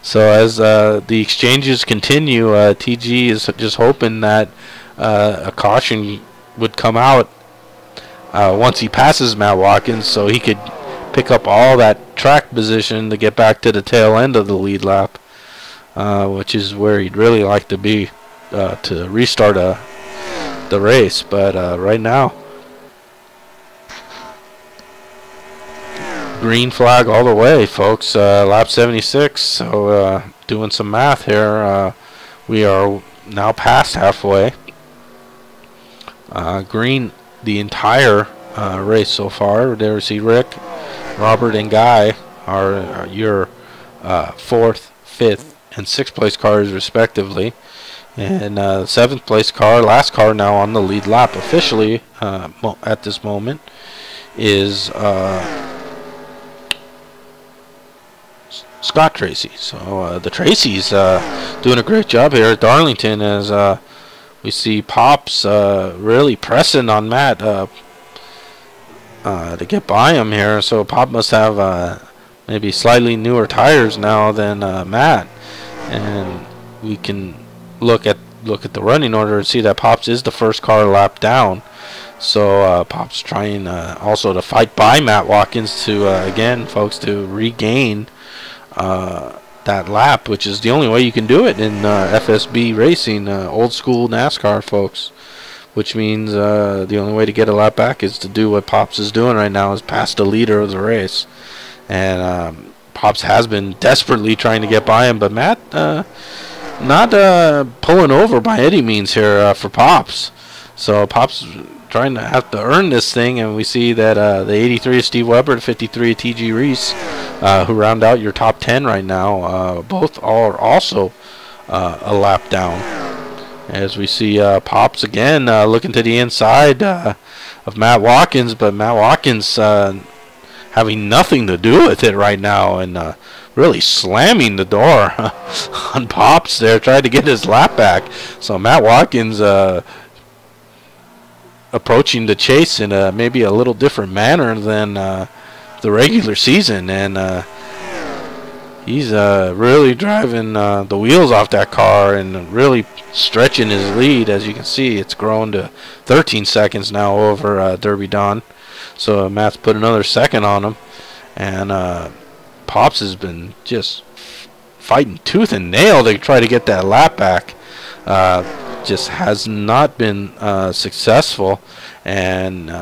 So as the exchanges continue, TG is just hoping that a caution would come out once he passes Matt Watkins, so he could pick up all that track position to get back to the tail end of the lead lap, which is where he'd really like to be to restart the race. But right now, green flag all the way, folks. Lap 76. So doing some math here, we are now past halfway. Green the entire race so far. There we see Rick, Robert, and Guy are your 4th, 5th, and 6th place cars respectively. And 7th place car, last car now on the lead lap officially at this moment, is Scott Tracy. So the Tracy's doing a great job here at Darlington, as we see Pops really pressing on Matt to get by him here. So Pop must have maybe slightly newer tires now than Matt, and we can look at the running order and see that Pops is the first car lap down. So Pops trying also to fight by Matt Watkins to again, folks, to regain that lap, which is the only way you can do it in FSB Racing, old school NASCAR, folks. Which means the only way to get a lap back is to do what Pops is doing right now, is pass the leader of the race. And Pops has been desperately trying to get by him, but Matt not pulling over by any means here for Pops. So Pops trying to have to earn this thing, and we see that the 83 is Steve Weber, the 53 TG Reese, who round out your top 10 right now. Both are also a lap down. As we see Pops again looking to the inside of Matt Watkins, but Matt Watkins having nothing to do with it right now, and really slamming the door on Pops there, trying to get his lap back. So Matt Watkins approaching the chase in maybe a little different manner than the regular season, and he's really driving the wheels off that car and really stretching his lead. As you can see, it's grown to 13 seconds now over Derby Don. So Matt's put another second on him, and Pops has been just fighting tooth and nail to try to get that lap back. Just has not been successful, and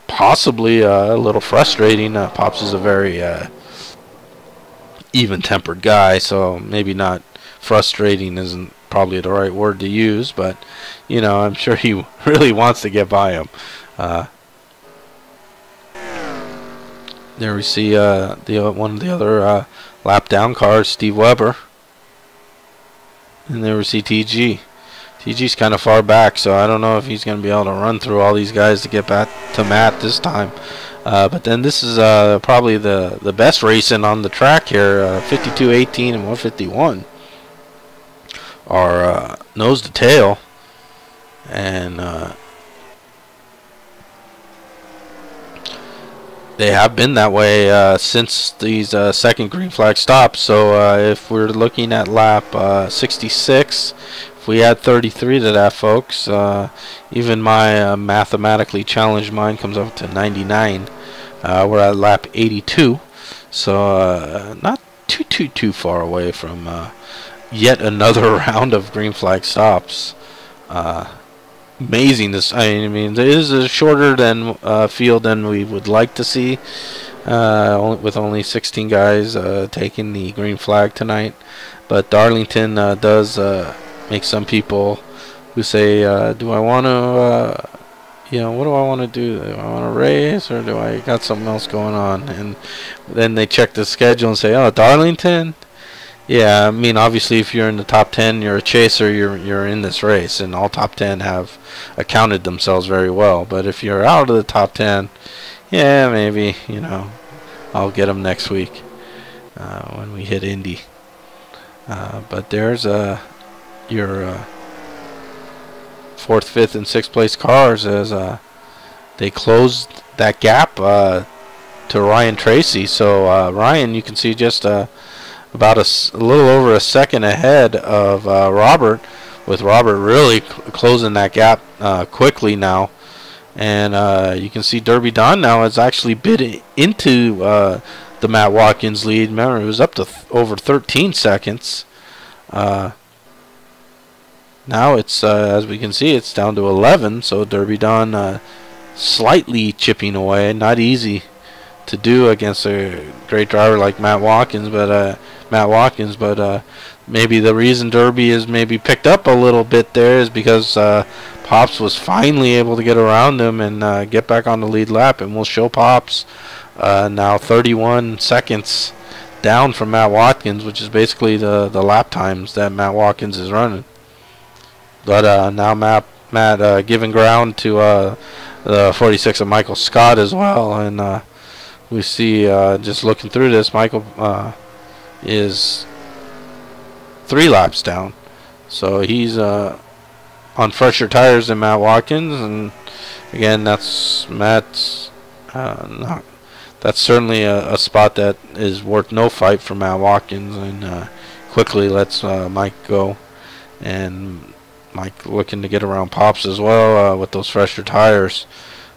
possibly a little frustrating. Pops is a very even-tempered guy, so maybe not frustrating isn't probably the right word to use, but you know, I'm sure he really wants to get by him. There we see one of the other lap down cars, Steve Weber, and there we see TG. TG's kind of far back, so I don't know if he's going to be able to run through all these guys to get back to Matt this time. But then this is probably the best racing on the track here. 52-18 and 151 are nose to tail, and they have been that way since these second green flag stops. So if we're looking at lap 66, if we add 33 to that, folks, even my mathematically challenged mind comes up to 99. We're at lap 82, so not too far away from yet another round of green flag stops. Amazing. This, I mean, it is a shorter than field than we would like to see, with only 16 guys taking the green flag tonight. But Darlington does make some people who say, "Do I want to?" You know, what do I want to do? Do I want to race, or do I got something else going on? And then they check the schedule and say, "Oh, Darlington." Yeah, I mean, obviously, if you're in the top 10, you're a chaser. You're in this race, and all top 10 have accounted themselves very well. But if you're out of the top 10, yeah, maybe, you know, I'll get them next week when we hit Indy. But there's your 4th, 5th, and 6th place cars as they closed that gap to Ryan Tracy. So Ryan, you can see just about a little over a second ahead of Robert, with Robert really closing that gap quickly now. And you can see Derby Don now has actually bit into the Matt Watkins lead. Remember, it was up to over 13 seconds. Now it's, as we can see, it's down to 11. So Derby Don slightly chipping away. Not easy to do against a great driver like Matt Watkins, but maybe the reason Derby is maybe picked up a little bit there is because Pops was finally able to get around him and get back on the lead lap, and we'll show Pops now 31 seconds down from Matt Watkins, which is basically the lap times that Matt Watkins is running. But now Matt giving ground to the 46 of Michael Scott as well, and we see, just looking through this, Michael is 3 laps down. So he's on fresher tires than Matt Watkins, and again, that's Matt's. That's certainly a spot that is worth no fight for Matt Watkins, and quickly lets Mike go. And Mike looking to get around Pops as well with those fresher tires.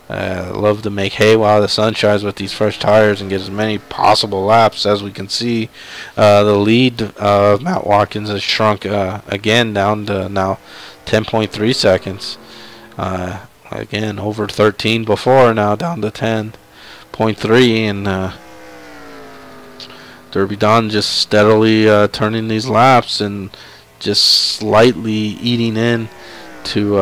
Love to make hay while the sun shines with these fresh tires and get as many possible laps. As we can see, the lead of Matt Watkins has shrunk again down to now 10.3 seconds. Again, over 13 before, now down to 10.3, and Derby Don just steadily turning these laps and just slightly eating in to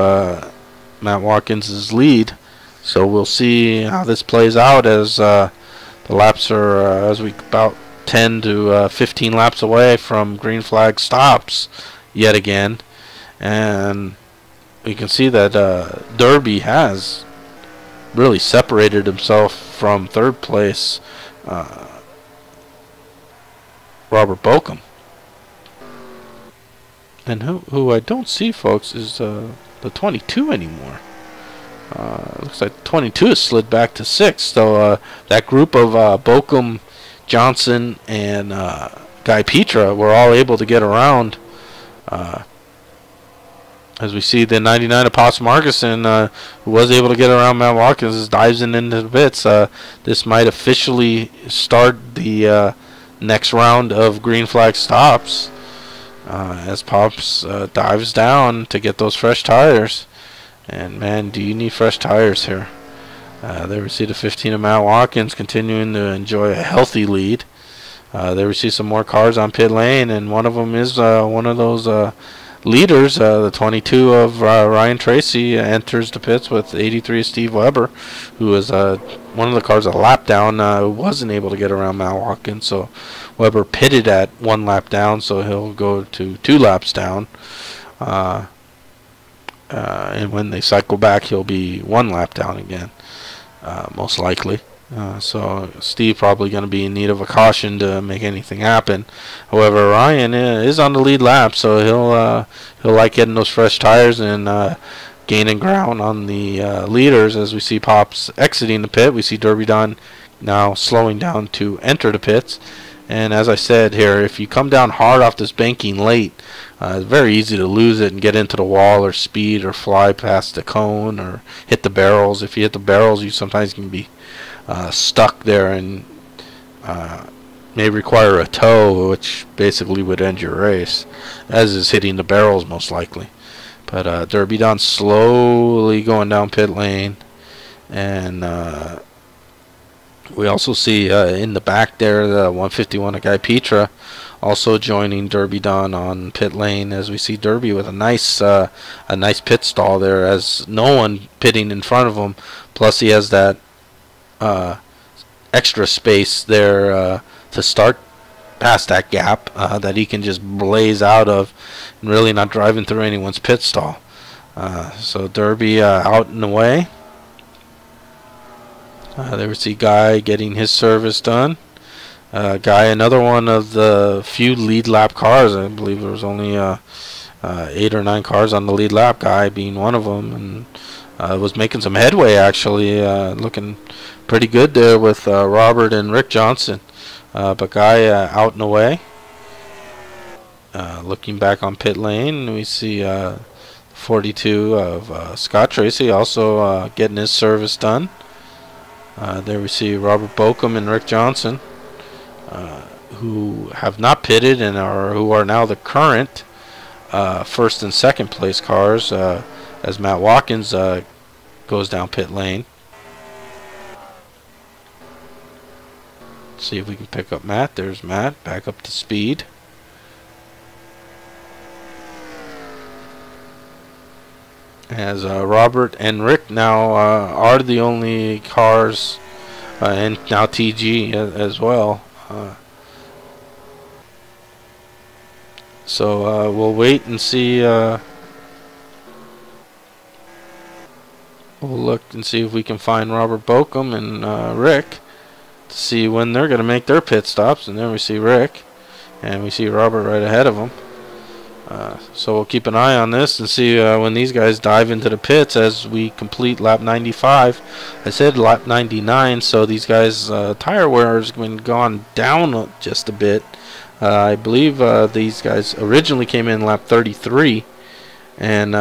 Matt Watkins' lead. So we'll see how this plays out as the laps are as we about 10 to 15 laps away from green flag stops yet again, and we can see that Derby has really separated himself from 3rd place Robert Bokum. And who I don't see, folks, is the 22 anymore. Looks like 22 has slid back to 6th. So that group of Bochum, Johnson, and Guy Petra were all able to get around. As we see the 99 of Poss Markuson, who was able to get around Matt Watkins, dives into the pits. This might officially start the next round of green flag stops as Pops dives down to get those fresh tires. And man, do you need fresh tires here. There we see the 15 of Matt Watkins continuing to enjoy a healthy lead. There we see some more cars on pit lane, and one of them is one of those leaders. The 22 of Ryan Tracy enters the pits with 83 of Steve Weber, who is one of the cars a lap down, wasn't able to get around Matt Watkins. So Weber pitted at 1 lap down, so he'll go to 2 laps down. And when they cycle back, he'll be 1 lap down again, most likely. So Steve probably going to be in need of a caution to make anything happen. However, Ryan is on the lead lap, so he'll like getting those fresh tires and gaining ground on the leaders. As we see Pops exiting the pit, we see Derby Don now slowing down to enter the pits. And as I said here, if you come down hard off this banking late, it's very easy to lose it and get into the wall or speed or fly past the cone or hit the barrels. If you hit the barrels, you sometimes can be stuck there and may require a tow, which basically would end your race, as is hitting the barrels most likely. But Derby Don slowly going down pit lane, and we also see in the back there the 151 of Guy Petra also joining Derby Don on pit lane, as we see Derby with a nice pit stall there, as no one pitting in front of him. Plus he has that extra space there to start past that gap that he can just blaze out of and really not driving through anyone's pit stall. So Derby out and away. There we see Guy getting his service done. Guy, another one of the few lead lap cars. I believe there was only 8 or 9 cars on the lead lap. Guy being one of them, and was making some headway actually, looking pretty good there with Robert and Rick Johnson. But Guy out and away. Looking back on pit lane, we see 42 of Scott Tracy also getting his service done. There we see Robert Bochum and Rick Johnson, who have not pitted and who are now the current first and second place cars, as Matt Watkins goes down pit lane. Let's see if we can pick up Matt. There's Matt back up to speed. As Robert and Rick now are the only cars, and now TG as well. So we'll wait and see. We'll look and see if we can find Robert Bochum and Rick to see when they're going to make their pit stops. And then we see Rick, and we see Robert right ahead of them. So we'll keep an eye on this and see when these guys dive into the pits as we complete lap 95. I said lap 99, so these guys' tire wear has been gone down just a bit. I believe these guys originally came in lap 33, and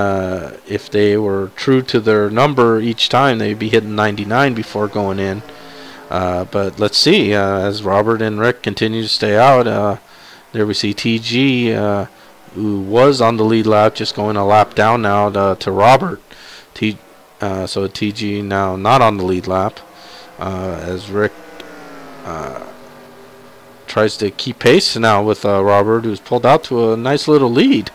if they were true to their number each time, they'd be hitting 99 before going in. But let's see, as Robert and Rick continue to stay out. There we see TG, who was on the lead lap, just going a lap down now to Robert. So TG now not on the lead lap, as Rick tries to keep pace now with Robert, who's pulled out to a nice little lead.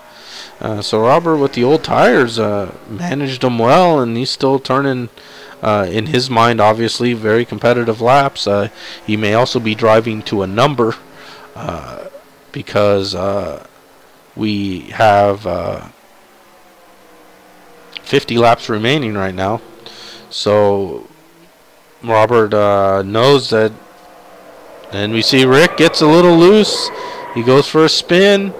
So Robert, with the old tires, managed them well, and he's still turning, in his mind, obviously, very competitive laps. He may also be driving to a number, because we have 50 laps remaining right now. So Robert knows that. And we see Rick gets a little loose. He goes for a spin.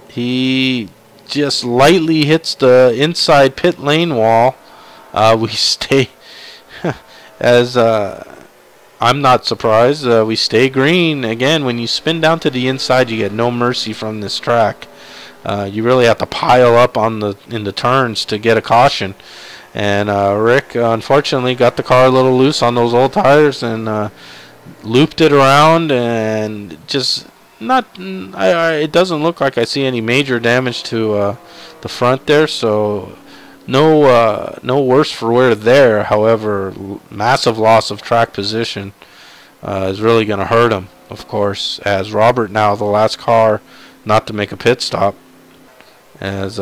He just lightly hits the inside pit lane wall. We stay as I'm not surprised. We stay green again. When you spin down to the inside, you get no mercy from this track. You really have to pile up on in the turns to get a caution. And Rick unfortunately got the car a little loose on those old tires and looped it around, and just not. It doesn't look like I see any major damage to the front there. So no worse for wear there. However, massive loss of track position is really going to hurt him, of course, as Robert now the last car not to make a pit stop. As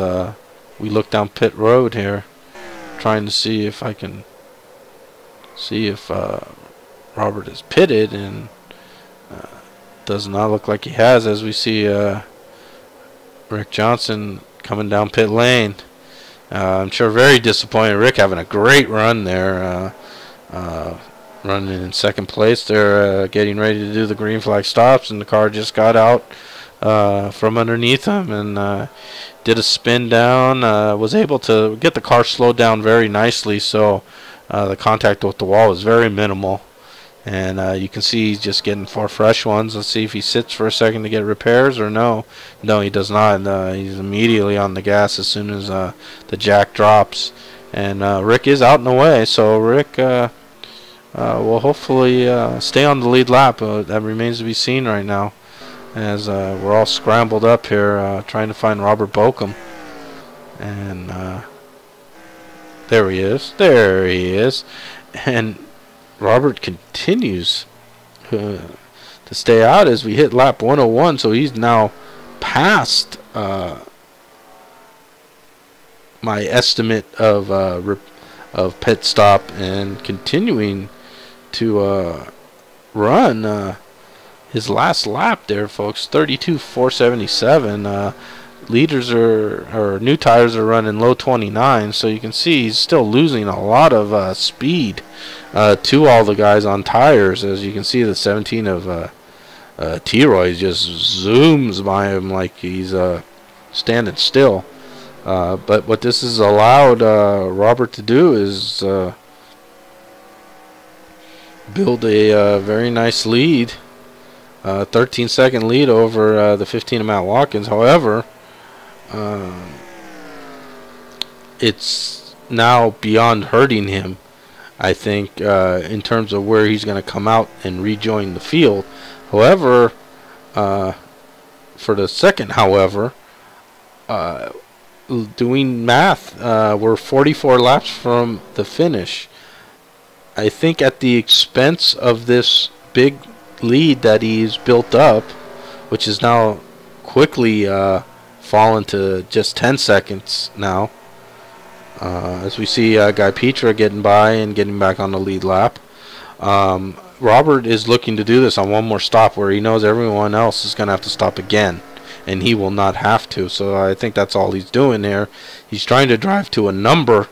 we look down pit road here, trying to see if I can see if Robert is pitted, and does not look like he has, as we see Rick Johnson coming down pit lane. I'm sure very disappointed. Rick having a great run there, running in second place there, getting ready to do the green flag stops, and the car just got out from underneath him and did a spin down. Was able to get the car slowed down very nicely, so the contact with the wall was very minimal. And you can see he's just getting 4 fresh ones. Let's see if he sits for a second to get repairs or no. No, he does not. He's immediately on the gas as soon as the jack drops. And Rick is out and away, so Rick will hopefully stay on the lead lap. That remains to be seen right now, as we're all scrambled up here trying to find Robert Bokum. And there he is. There he is. And Robert continues to stay out as we hit lap 101, so he's now past my estimate of pit stop, and continuing to run his last lap there, folks. 32.477. Leaders or new tires are running low 29, so you can see he's still losing a lot of speed to all the guys on tires. As you can see, the 17 of T-Roy just zooms by him like he's standing still. But what this has allowed Robert to do is build a very nice lead, 13-second lead over the 15 of Matt Watkins. However, it's now beyond hurting him, I think, in terms of where he's going to come out and rejoin the field. However, for the second, doing math, we're 44 laps from the finish. I think at the expense of this big lead that he's built up, which is now quickly fallen to just 10 seconds now, as we see Guy Petra getting by and getting back on the lead lap. Robert is looking to do this on one more stop, where he knows everyone else is going to have to stop again, and he will not have to. So I think that's all he's doing there. He's trying to drive to a number.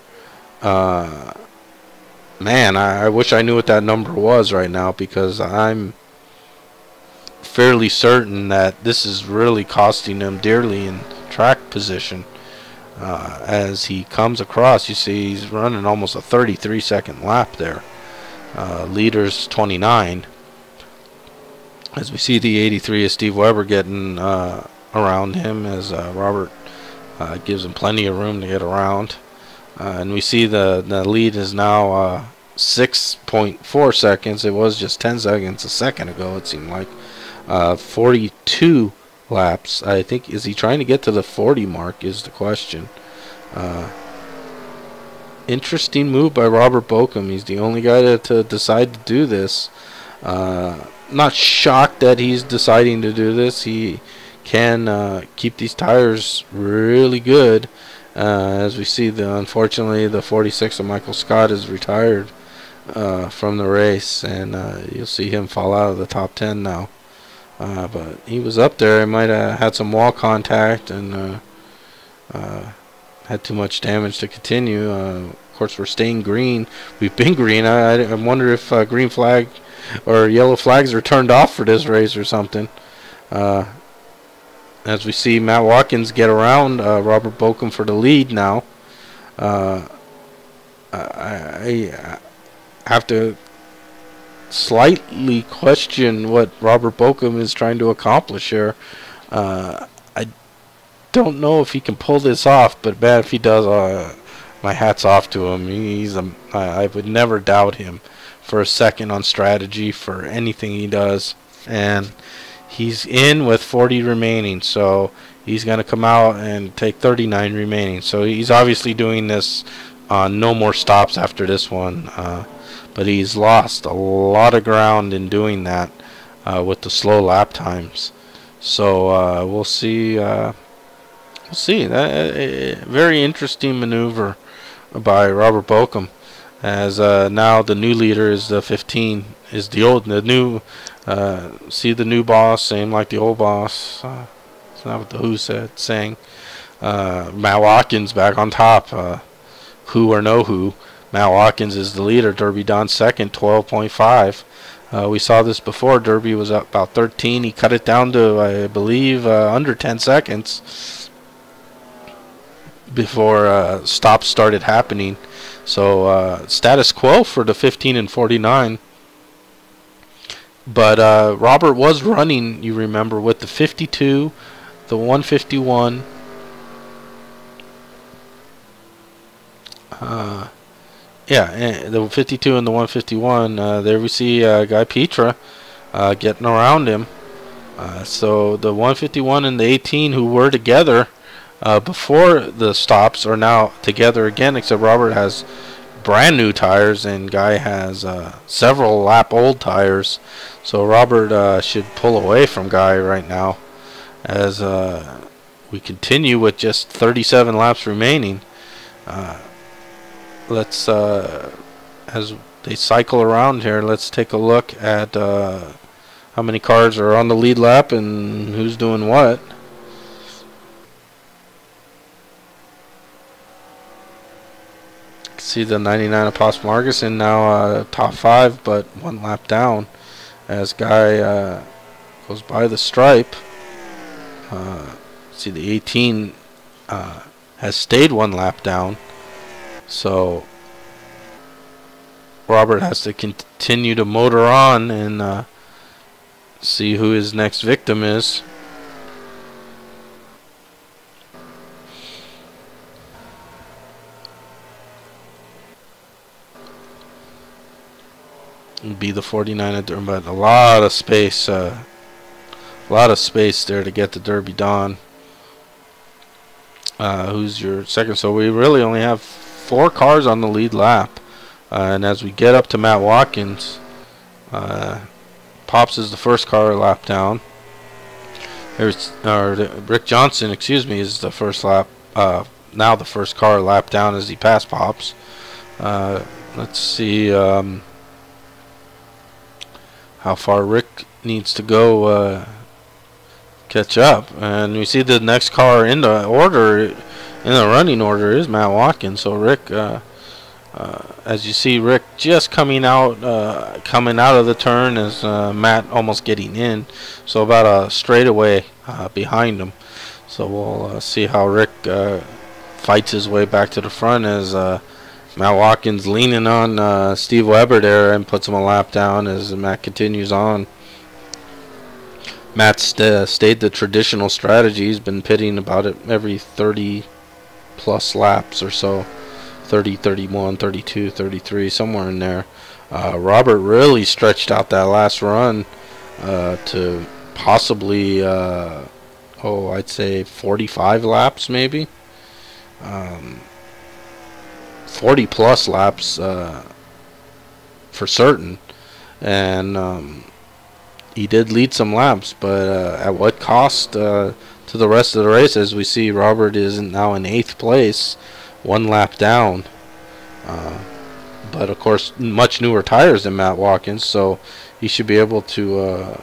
Man, I wish I knew what that number was right now, because I'm fairly certain that this is really costing him dearly in track position. As he comes across, you see he's running almost a 33-second lap there. Leaders 29. As we see the 83 of Steve Weber getting around him, as Robert gives him plenty of room to get around. And we see the lead is now 6.4 seconds. It was just 10 seconds a second ago, it seemed like. 42 laps. I think, is he trying to get to the 40 mark is the question. Interesting move by Robert Bokum. He's the only guy to decide to do this. Not shocked that he's deciding to do this. He can keep these tires really good. As we see, unfortunately, the 46 of Michael Scott is retired from the race, and you'll see him fall out of the top 10 now. But he was up there. He might have had some wall contact and had too much damage to continue. Of course, we're staying green. We've been green. I wonder if green flag or yellow flags are turned off for this race or something. As we see Matt Watkins get around Robert Bokum for the lead now. I have to slightly question what Robert Bokum is trying to accomplish here. I don't know if he can pull this off, but man, if he does, my hat's off to him. I would never doubt him for a second on strategy for anything he does. And he's in with 40 remaining, so he's going to come out and take 39 remaining. So he's obviously doing this on no more stops after this one. But he's lost a lot of ground in doing that with the slow lap times. So we'll see. We'll see. Very interesting maneuver by Robert Bokum, as now the new leader is the 15. Is the new. See the new boss, same like the old boss. It's not what the Who said. Saying Matt Watkins back on top. Who or no who. Matt Watkins is the leader. Derby Don second, 12.5. We saw this before. Derby was up about 13. He cut it down to, I believe, under 10 seconds before stops started happening. So status quo for the 15 and 49. But Robert was running, you remember, with the 52, the 151. Yeah, the 52 and the 151. There we see Guy Petra getting around him. So the 151 and the 18, who were together before the stops, are now together again, except Robert has brand new tires and Guy has several lap old tires. So Robert should pull away from Guy right now as we continue with just 37 laps remaining. Let's as they cycle around here, let's take a look at how many cars are on the lead lap and who's doing what. See the 99 of Pops Marguson now top 5, but 1 lap down as Guy goes by the stripe. See the 18 has stayed 1 lap down. So Robert has to continue to motor on and see who his next victim is. Be the 49 but a lot of space there to get to Derby Don. Who's your second? So we really only have 4 cars on the lead lap, and as we get up to Matt Watkins, Pops is the first car lap down. Rick Johnson, excuse me, is the first lap. Now the first car lap down as he passed Pops. Let's see how far Rick needs to go catch up, and we see the next car in the order. In the running order is Matt Watkins. So Rick, as you see, Rick just coming out of the turn as Matt almost getting in. So about a straightaway behind him. So we'll see how Rick fights his way back to the front as Matt Watkins leaning on Steve Weber there and puts him a lap down as Matt continues on. Matt stayed the traditional strategy. He's been pitting about it every 30 plus laps or so. 30, 31, 32, 33, somewhere in there. Robert really stretched out that last run to possibly, I'd say 45 laps maybe. 40 plus laps for certain. And he did lead some laps, but at what cost to the rest of the race? As we see, Robert is now in 8th place, 1 lap down. But of course, much newer tires than Matt Watkins, so he should be able to,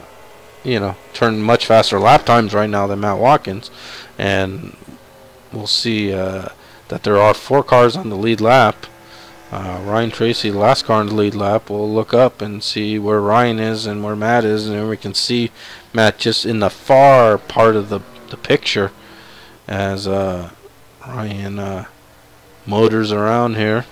turn much faster lap times right now than Matt Watkins. And we'll see that there are 4 cars on the lead lap. Ryan Tracy, the last car on the lead lap. We'll look up and see where Ryan is and where Matt is, and then we can see Matt just in the far part of the picture as Ryan motors around here.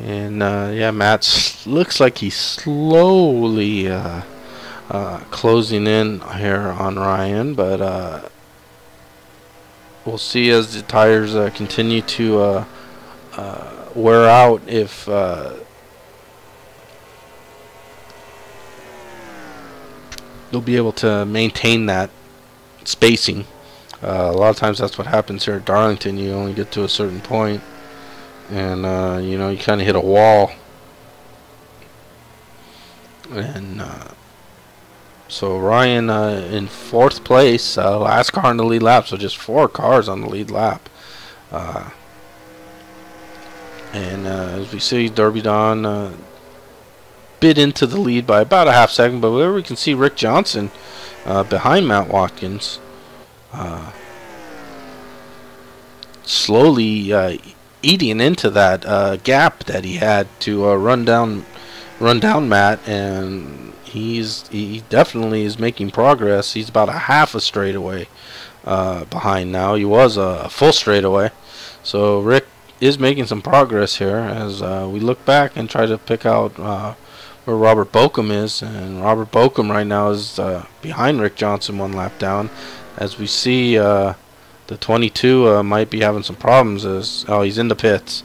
And yeah, Matt looks like he's slowly closing in here on Ryan, but we'll see as the tires continue to wear out if they'll be able to maintain that spacing. A lot of times that's what happens here at Darlington. You only get to a certain point, and you know, you kind of hit a wall. And so Ryan in 4th place, last car in the lead lap, so just 4 cars on the lead lap. And as we see, Derby Don bit into the lead by about a half second, but where we can see Rick Johnson behind Matt Watkins, slowly eating into that gap that he had to run down Matt, and he definitely is making progress. He's about a half a straightaway behind now. He was a full straightaway, so Rick is making some progress here as we look back and try to pick out where Robert Bokum is. And Robert Bokum right now is behind Rick Johnson, 1 lap down. As we see, the 22 might be having some problems as he's in the pits.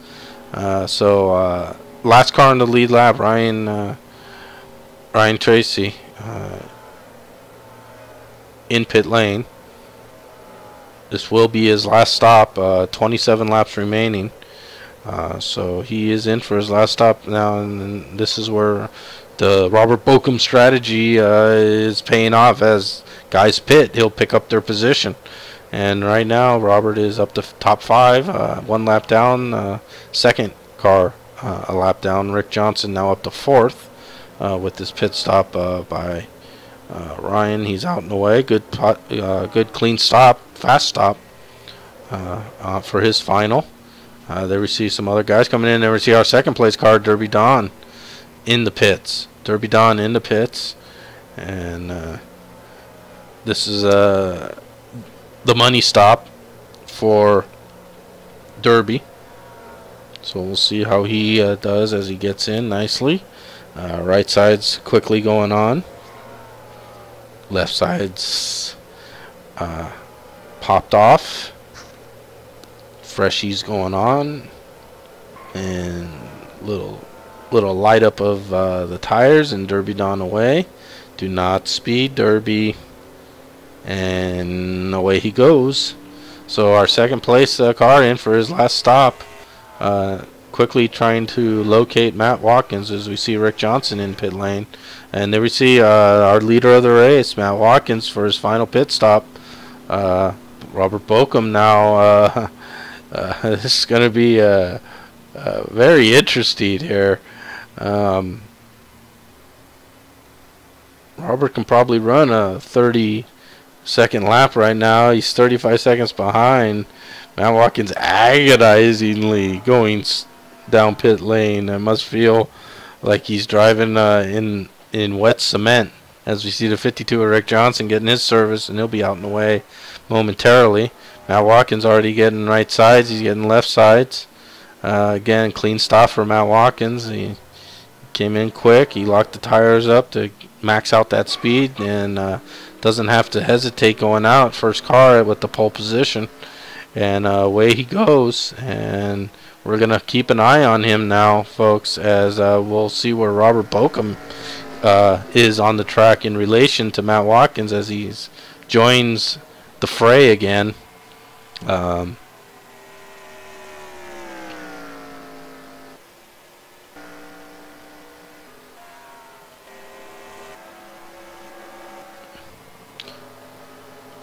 So last car in the lead lap, Ryan Tracy in pit lane. This will be his last stop. 27 laps remaining. So he is in for his last stop now, and this is where the Robert Bokum strategy is paying off. As guys pit, he'll pick up their position. And right now, Robert is up to top 5, 1 lap down. Second car a lap down. Rick Johnson now up to 4th with this pit stop by Ryan. He's out in the way. Good clean stop, fast stop for his final. There we see some other guys coming in. There we see our 2nd place car, Derby Don, in the pits. Derby Don in the pits. And this is the money stop for Derby. So we'll see how he does as he gets in nicely. Right side's quickly going on. Left side's popped off. Freshies going on, and little light up of the tires, and Derby Don away. Do not speed, Derby, and away he goes. So our 2nd place car in for his last stop, quickly trying to locate Matt Watkins as we see Rick Johnson in pit lane. And there we see our leader of the race, Matt Watkins, for his final pit stop. Robert Bokum now. This is going to be very interesting here. Robert can probably run a 30-second lap right now. He's 35 seconds behind. Matt Watkins agonizingly going down pit lane. I must feel like he's driving in wet cement as we see the 52 of Rick Johnson getting his service, and he'll be out in the way momentarily. Matt Watkins already getting right sides. He's getting left sides. Again, clean stop for Matt Watkins. He came in quick. He locked the tires up to max out that speed, and doesn't have to hesitate going out. First car with the pole position. And away he goes. And we're going to keep an eye on him now, folks, as we'll see where Robert Bokum is on the track in relation to Matt Watkins as he joins the fray again.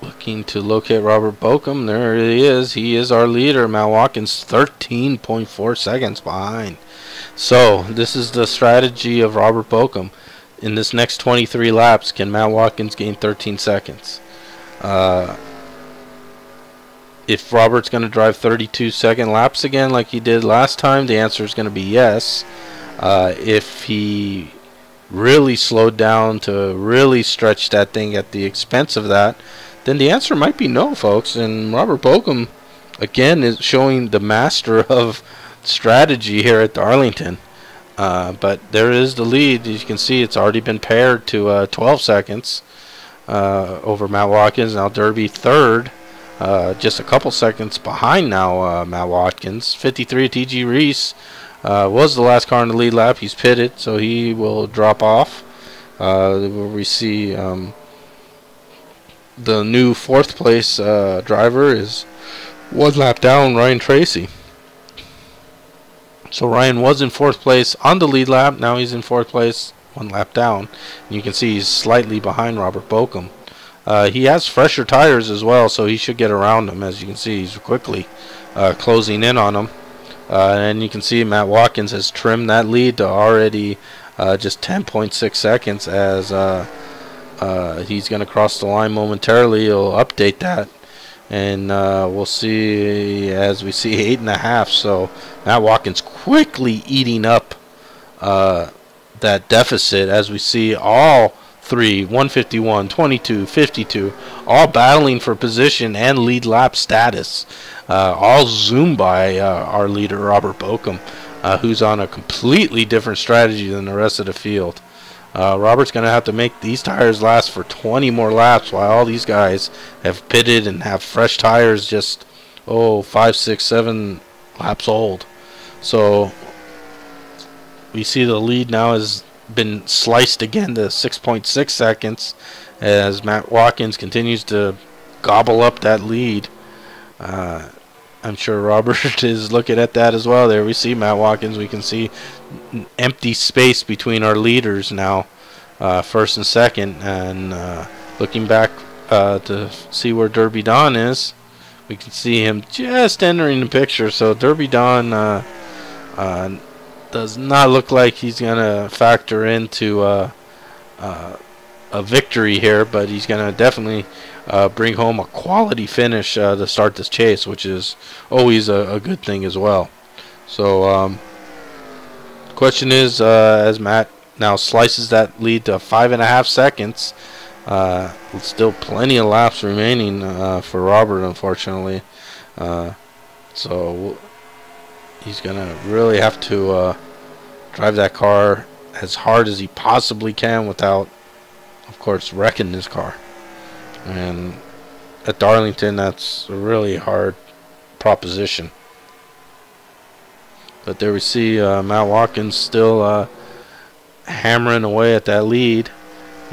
Looking to locate Robert Bokum. There he is. He is our leader. Matt Watkins 13.4 seconds behind. So this is the strategy of Robert Bokum. In this next 23 laps, can Matt Watkins gain 13 seconds? If Robert's going to drive 32-second laps again like he did last time, the answer is going to be yes. If he really slowed down to really stretch that thing at the expense of that, then the answer might be no, folks. And Robert Bokum, again, is showing the master of strategy here at Darlington. But there is the lead. As you can see, it's already been paired to 12 seconds over Matt Watkins. Now Derby third, just a couple seconds behind now Matt Watkins. 53 TG Reese was the last car in the lead lap. He's pitted, so he will drop off. We see the new fourth place driver is one lap down, Ryan Tracy. So Ryan was in fourth place on the lead lap. Now he's in fourth place, one lap down. And you can see he's slightly behind Robert Bokum. He has fresher tires as well, so he should get around him. As you can see, he's quickly closing in on him. And you can see Matt Watkins has trimmed that lead to already just 10.6 seconds as he's going to cross the line momentarily. He'll update that. And we'll see as we see 8.5. So Matt Watkins quickly eating up that deficit as we see all three, 151, 22, 52, all battling for position and lead lap status. All zoomed by our leader, Robert Bokum, who's on a completely different strategy than the rest of the field. Robert's going to have to make these tires last for 20 more laps while all these guys have pitted and have fresh tires just, 5, 6, 7 laps old. So we see the lead now has been sliced again to 6.6 seconds as Matt Watkins continues to gobble up that lead. I'm sure Robert is looking at that as well. There we see Matt Watkins. We can see empty space between our leaders now, first and second. And looking back to see where Derby Don is, we can see him just entering the picture. So Derby Don does not look like he's going to factor into a victory here, but he's going to definitely bring home a quality finish to start this chase, which is always a good thing as well. So the question is, as Matt now slices that lead to 5.5 seconds, still plenty of laps remaining for Robert, unfortunately. So he's going to really have to drive that car as hard as he possibly can without, of course, wrecking his car. And at Darlington, that's a really hard proposition. But there we see Matt Watkins still hammering away at that lead.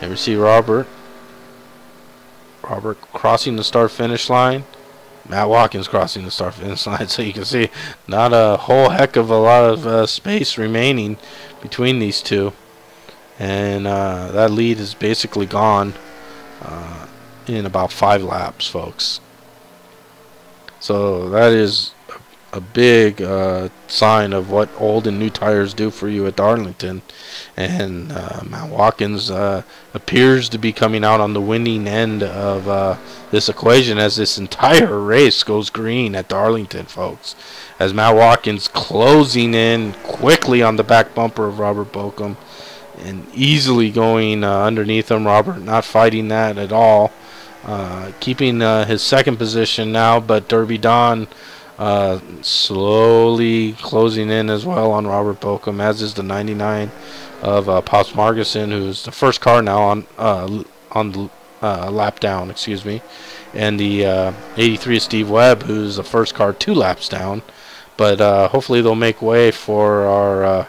And we see Robert crossing the start-finish line. Matt Watkins crossing the start-finish line. So you can see not a whole heck of a lot of space remaining between these two. And that lead is basically gone in about 5 laps, folks. So that is a big sign of what old and new tires do for you at Darlington. And Matt Watkins appears to be coming out on the winning end of this equation as this entire race goes green at Darlington, folks. As Matt Watkins closing in quickly on the back bumper of Robert Bokum and easily going underneath him. Robert not fighting that at all. Keeping his second position now, but Derby Don slowly closing in as well on Robert Bokum, as is the 99 of Pops Marguson, who's the first car now on the lap down, excuse me, and the 83 of Steve Webb, who's the first car 2 laps down. But hopefully they'll make way for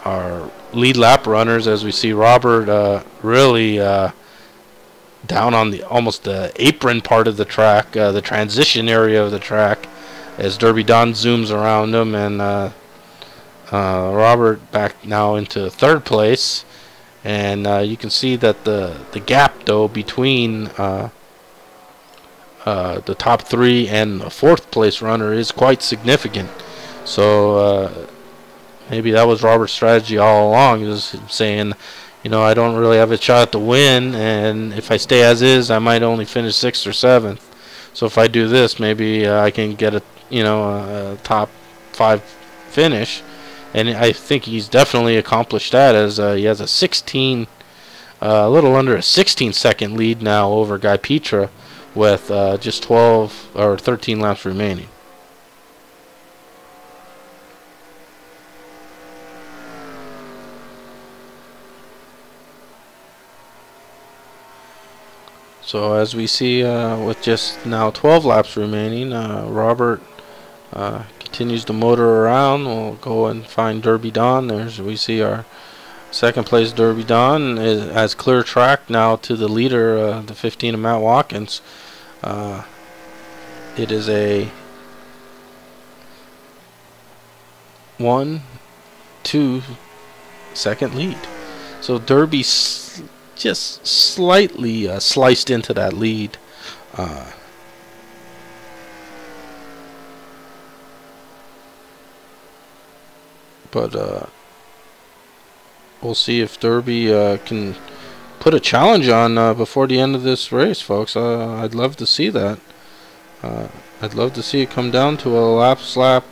our lead lap runners, as we see Robert really down on almost the apron part of the track, the transition area of the track, as Derby Don zooms around him, and Robert back now into third place. And you can see that the gap though between the top 3 and the 4th place runner is quite significant. So maybe that was Robert's strategy all along, is saying, I don't really have a shot to win, and if I stay as is, I might only finish 6th or 7th. So if I do this, maybe I can get a top 5 finish. And I think he's definitely accomplished that, as he has a little under a 16-second lead now over Guy Petra, with just 12 or 13 laps remaining. So as we see, with just now 12 laps remaining, Robert continues to motor around. We'll go and find Derby Don. There's we see our second place Derby Don has clear track now to the leader, the 15 of Matt Watkins. It is a 1-2 second lead. So Derby just slightly sliced into that lead. But we'll see if Derby can put a challenge on before the end of this race, folks. I'd love to see that. I'd love to see it come down to a lap-slap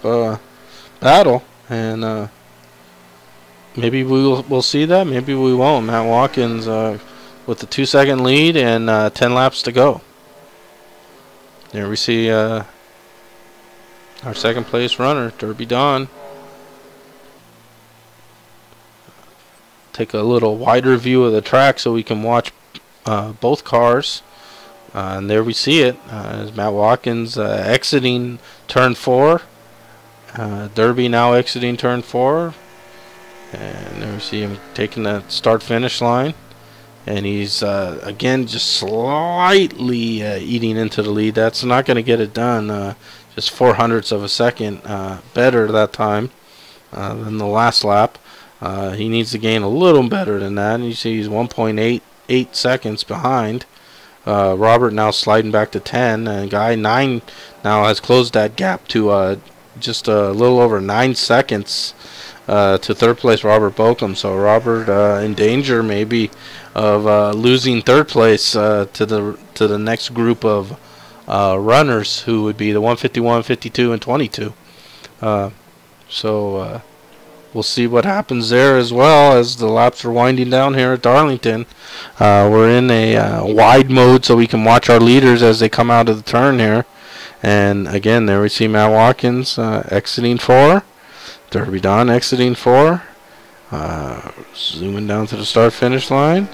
battle, and maybe we'll see that. Maybe we won't. Matt Watkins with the 2-second lead and 10 laps to go. There we see our second place runner, Derby Don. Take a little wider view of the track so we can watch both cars. And there we see it. As Matt Watkins exiting turn 4. Derby now exiting turn 4. And there we see him taking that start-finish line. And he's, again, just slightly eating into the lead. That's not going to get it done. Just 0.04 of a second better that time than the last lap. He needs to gain a little better than that. And you see he's 1.88 seconds behind. Robert now sliding back to 10. And Guy 9 now has closed that gap to just a little over 9 seconds to third place Robert Bokum. So Robert in danger maybe of losing third place to the next group of runners, who would be the 151, 52, and 22. So we'll see what happens there, as well as the laps are winding down here at Darlington. We're in a wide mode so we can watch our leaders as they come out of the turn here. And again, there we see Matt Watkins exiting 4. Derby Don exiting 4. Zooming down to the start-finish line.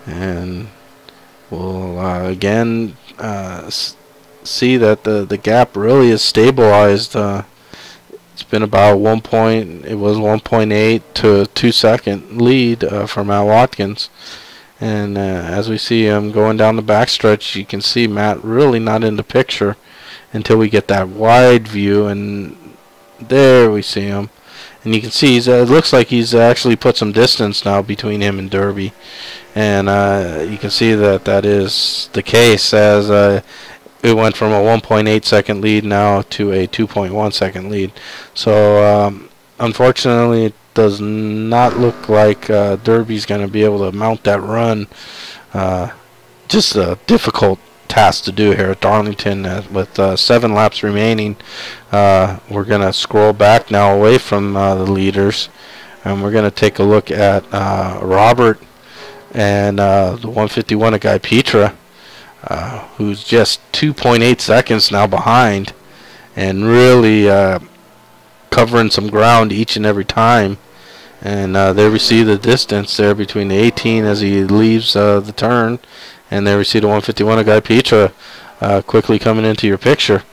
And we'll again see that the gap really is stabilized. It's been about 1.8 to a 2-second lead for Matt Watkins. And as we see him going down the backstretch, you can see Matt really not in the picture until we get that wide view. And there we see him. And you can see it looks like he's actually put some distance now between him and Derby. And you can see that is the case, as it went from a 1.8 second lead now to a 2.1 second lead. So unfortunately, it does not look like Derby's going to be able to mount that run. Just a difficult task to do here at Darlington with 7 laps remaining. We're going to scroll back now away from the leaders, and we're going to take a look at Robert and the 151 of Guy Petra, who's just 2.8 seconds now behind, and really covering some ground each and every time. And there we see the distance there between the 18 as he leaves the turn, and there we see the 151 of Guy Petra quickly coming into your picture.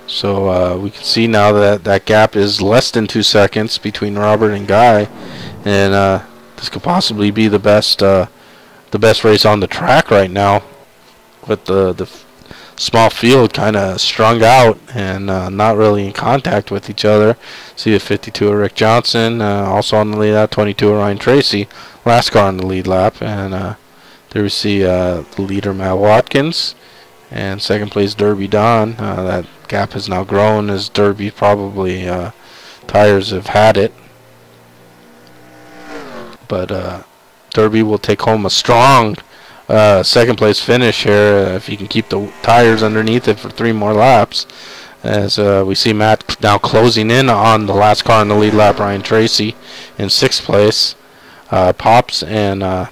So we can see now that gap is less than 2 seconds between Robert and Guy, and this could possibly be the best race on the track right now, with the small field kind of strung out and not really in contact with each other. See the 52 of Rick Johnson, also on the lead lap, 22 of Ryan Tracy, last car on the lead lap. And there we see the leader Matt Watkins, and second place Derby Don. That gap has now grown as Derby probably tires have had it. But Derby will take home a strong second place finish here if he can keep the tires underneath it for 3 more laps, as we see Matt now closing in on the last car on the lead lap, Ryan Tracy, in 6th place. Pops and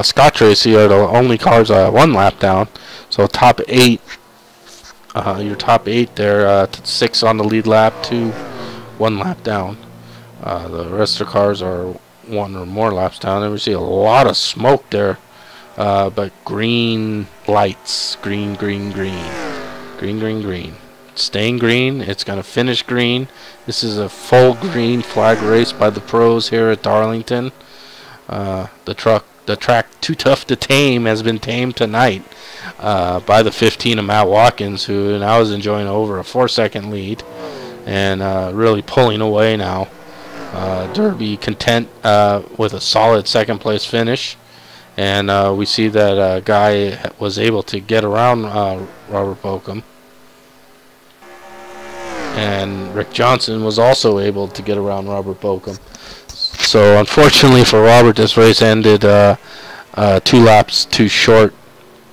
Scott Tracy are the only cars 1 lap down, so top 8, your top 8 there, 6 on the lead lap, 2 1 lap down. The rest of the cars are one or more laps down. And we see a lot of smoke there, but green lights, green, green, green, green, green, green. Staying green. It's going to finish green. This is a full green flag race by the pros here at Darlington. The track Too Tough to Tame has been tamed tonight by the 15 of Matt Watkins, who now is enjoying over a 4-second lead and really pulling away now. Derby content with a solid second place finish, and we see that Guy was able to get around Robert Bokum. And Rick Johnson was also able to get around Robert Bokum. So unfortunately for Robert, this race ended 2 laps too short.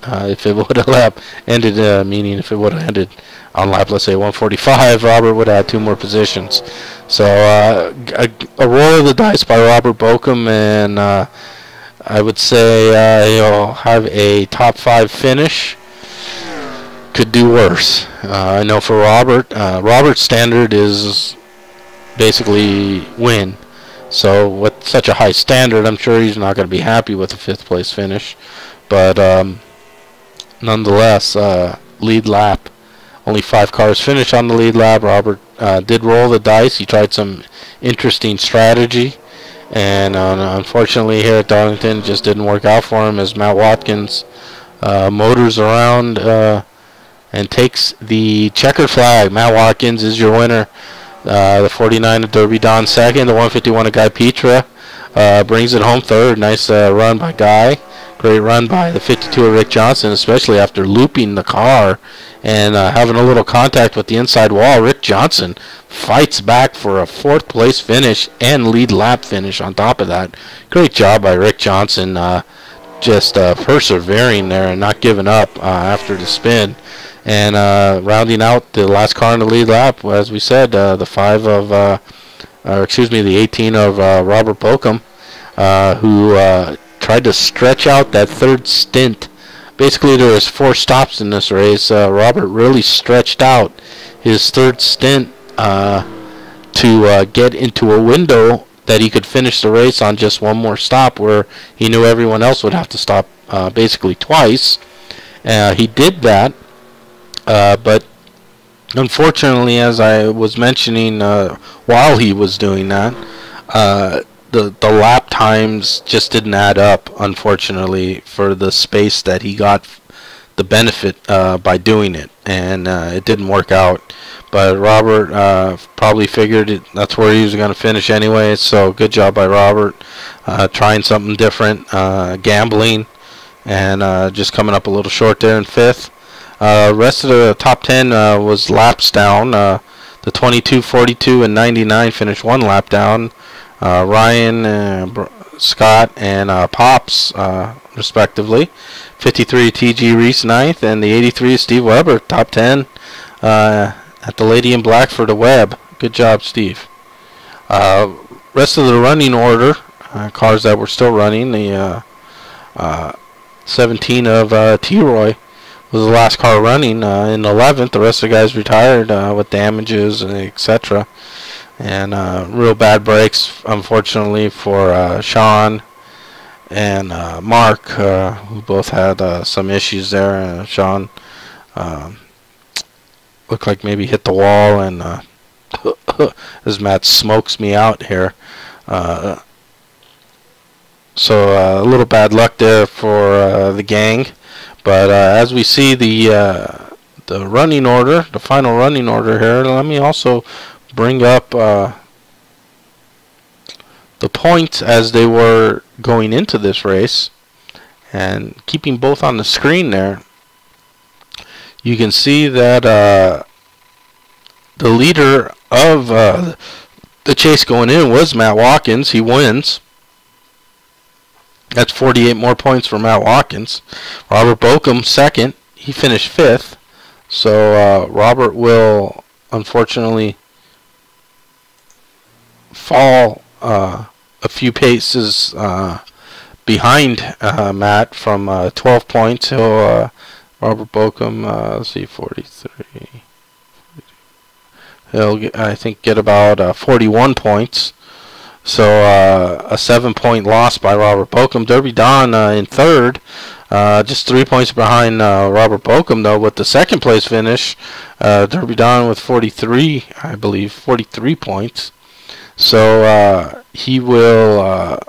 If it would have ended, meaning if it would have ended on lap, let's say 145, Robert would have had 2 more positions. So a roll of the dice by Robert Bokum, and I would say he'll have a top 5 finish. Could do worse. I know for Robert, Robert's standard is basically win. So with such a high standard, I'm sure he's not going to be happy with a 5th place finish. But nonetheless, lead lap. Only 5 cars finished on the lead lap. Robert did roll the dice. He tried some interesting strategy. And unfortunately here at Darlington, it just didn't work out for him as Matt Watkins motors around and takes the checkered flag. Matt Watkins is your winner. The 49 of Derby Don second. The 151 of Guy Petra brings it home third. Nice run by Guy. Great run by the 52 of Rick Johnson, especially after looping the car and having a little contact with the inside wall. Rick Johnson fights back for a 4th place finish and lead lap finish on top of that. Great job by Rick Johnson, just persevering there and not giving up after the spin. And rounding out the last car in the lead lap, as we said, the 18 of Robert Bokum, who tried to stretch out that 3rd stint. Basically, there was 4 stops in this race. Robert really stretched out his 3rd stint to get into a window that he could finish the race on just 1 more stop, where he knew everyone else would have to stop basically twice. He did that. But unfortunately, as I was mentioning while he was doing that, the lap times just didn't add up, unfortunately, for the space that he got the benefit by doing it, and it didn't work out. But Robert probably figured that's where he was going to finish anyway, so good job by Robert, trying something different, gambling, and just coming up a little short there in 5th. Rest of the top 10 was laps down. The 22, 42, and 99 finished 1 lap down. Ryan, Scott, and Pops, respectively. 53 TG Reese 9th, and the 83 Steve Weber, top 10 at the Lady in Black for the Webb. Good job, Steve. Rest of the running order, cars that were still running, the 17 of T-Roy was the last car running in 11th. The rest of the guys retired with damages, etc. And real bad breaks, unfortunately, for Sean and Mark, who both had some issues there. Sean looked like maybe hit the wall, and as Matt smokes me out here. So a little bad luck there for the gang. But as we see the running order, the final running order here, let me also bring up the points as they were going into this race, and keeping both on the screen there. You can see that the leader of the chase going in was Matt Watkins. He wins. That's 48 more points for Matt Watkins. Robert Bokum, second. He finished 5th. So Robert will unfortunately fall a few paces behind Matt from 12 points. He'll Robert Bokum, let's see, 43. He'll, I think, get about 41 points. So a 7-point loss by Robert Bokum. Derby Don in third, just 3 points behind Robert Bokum, though, with the second place finish. Derby Don with 43, I believe, 43 points. So he will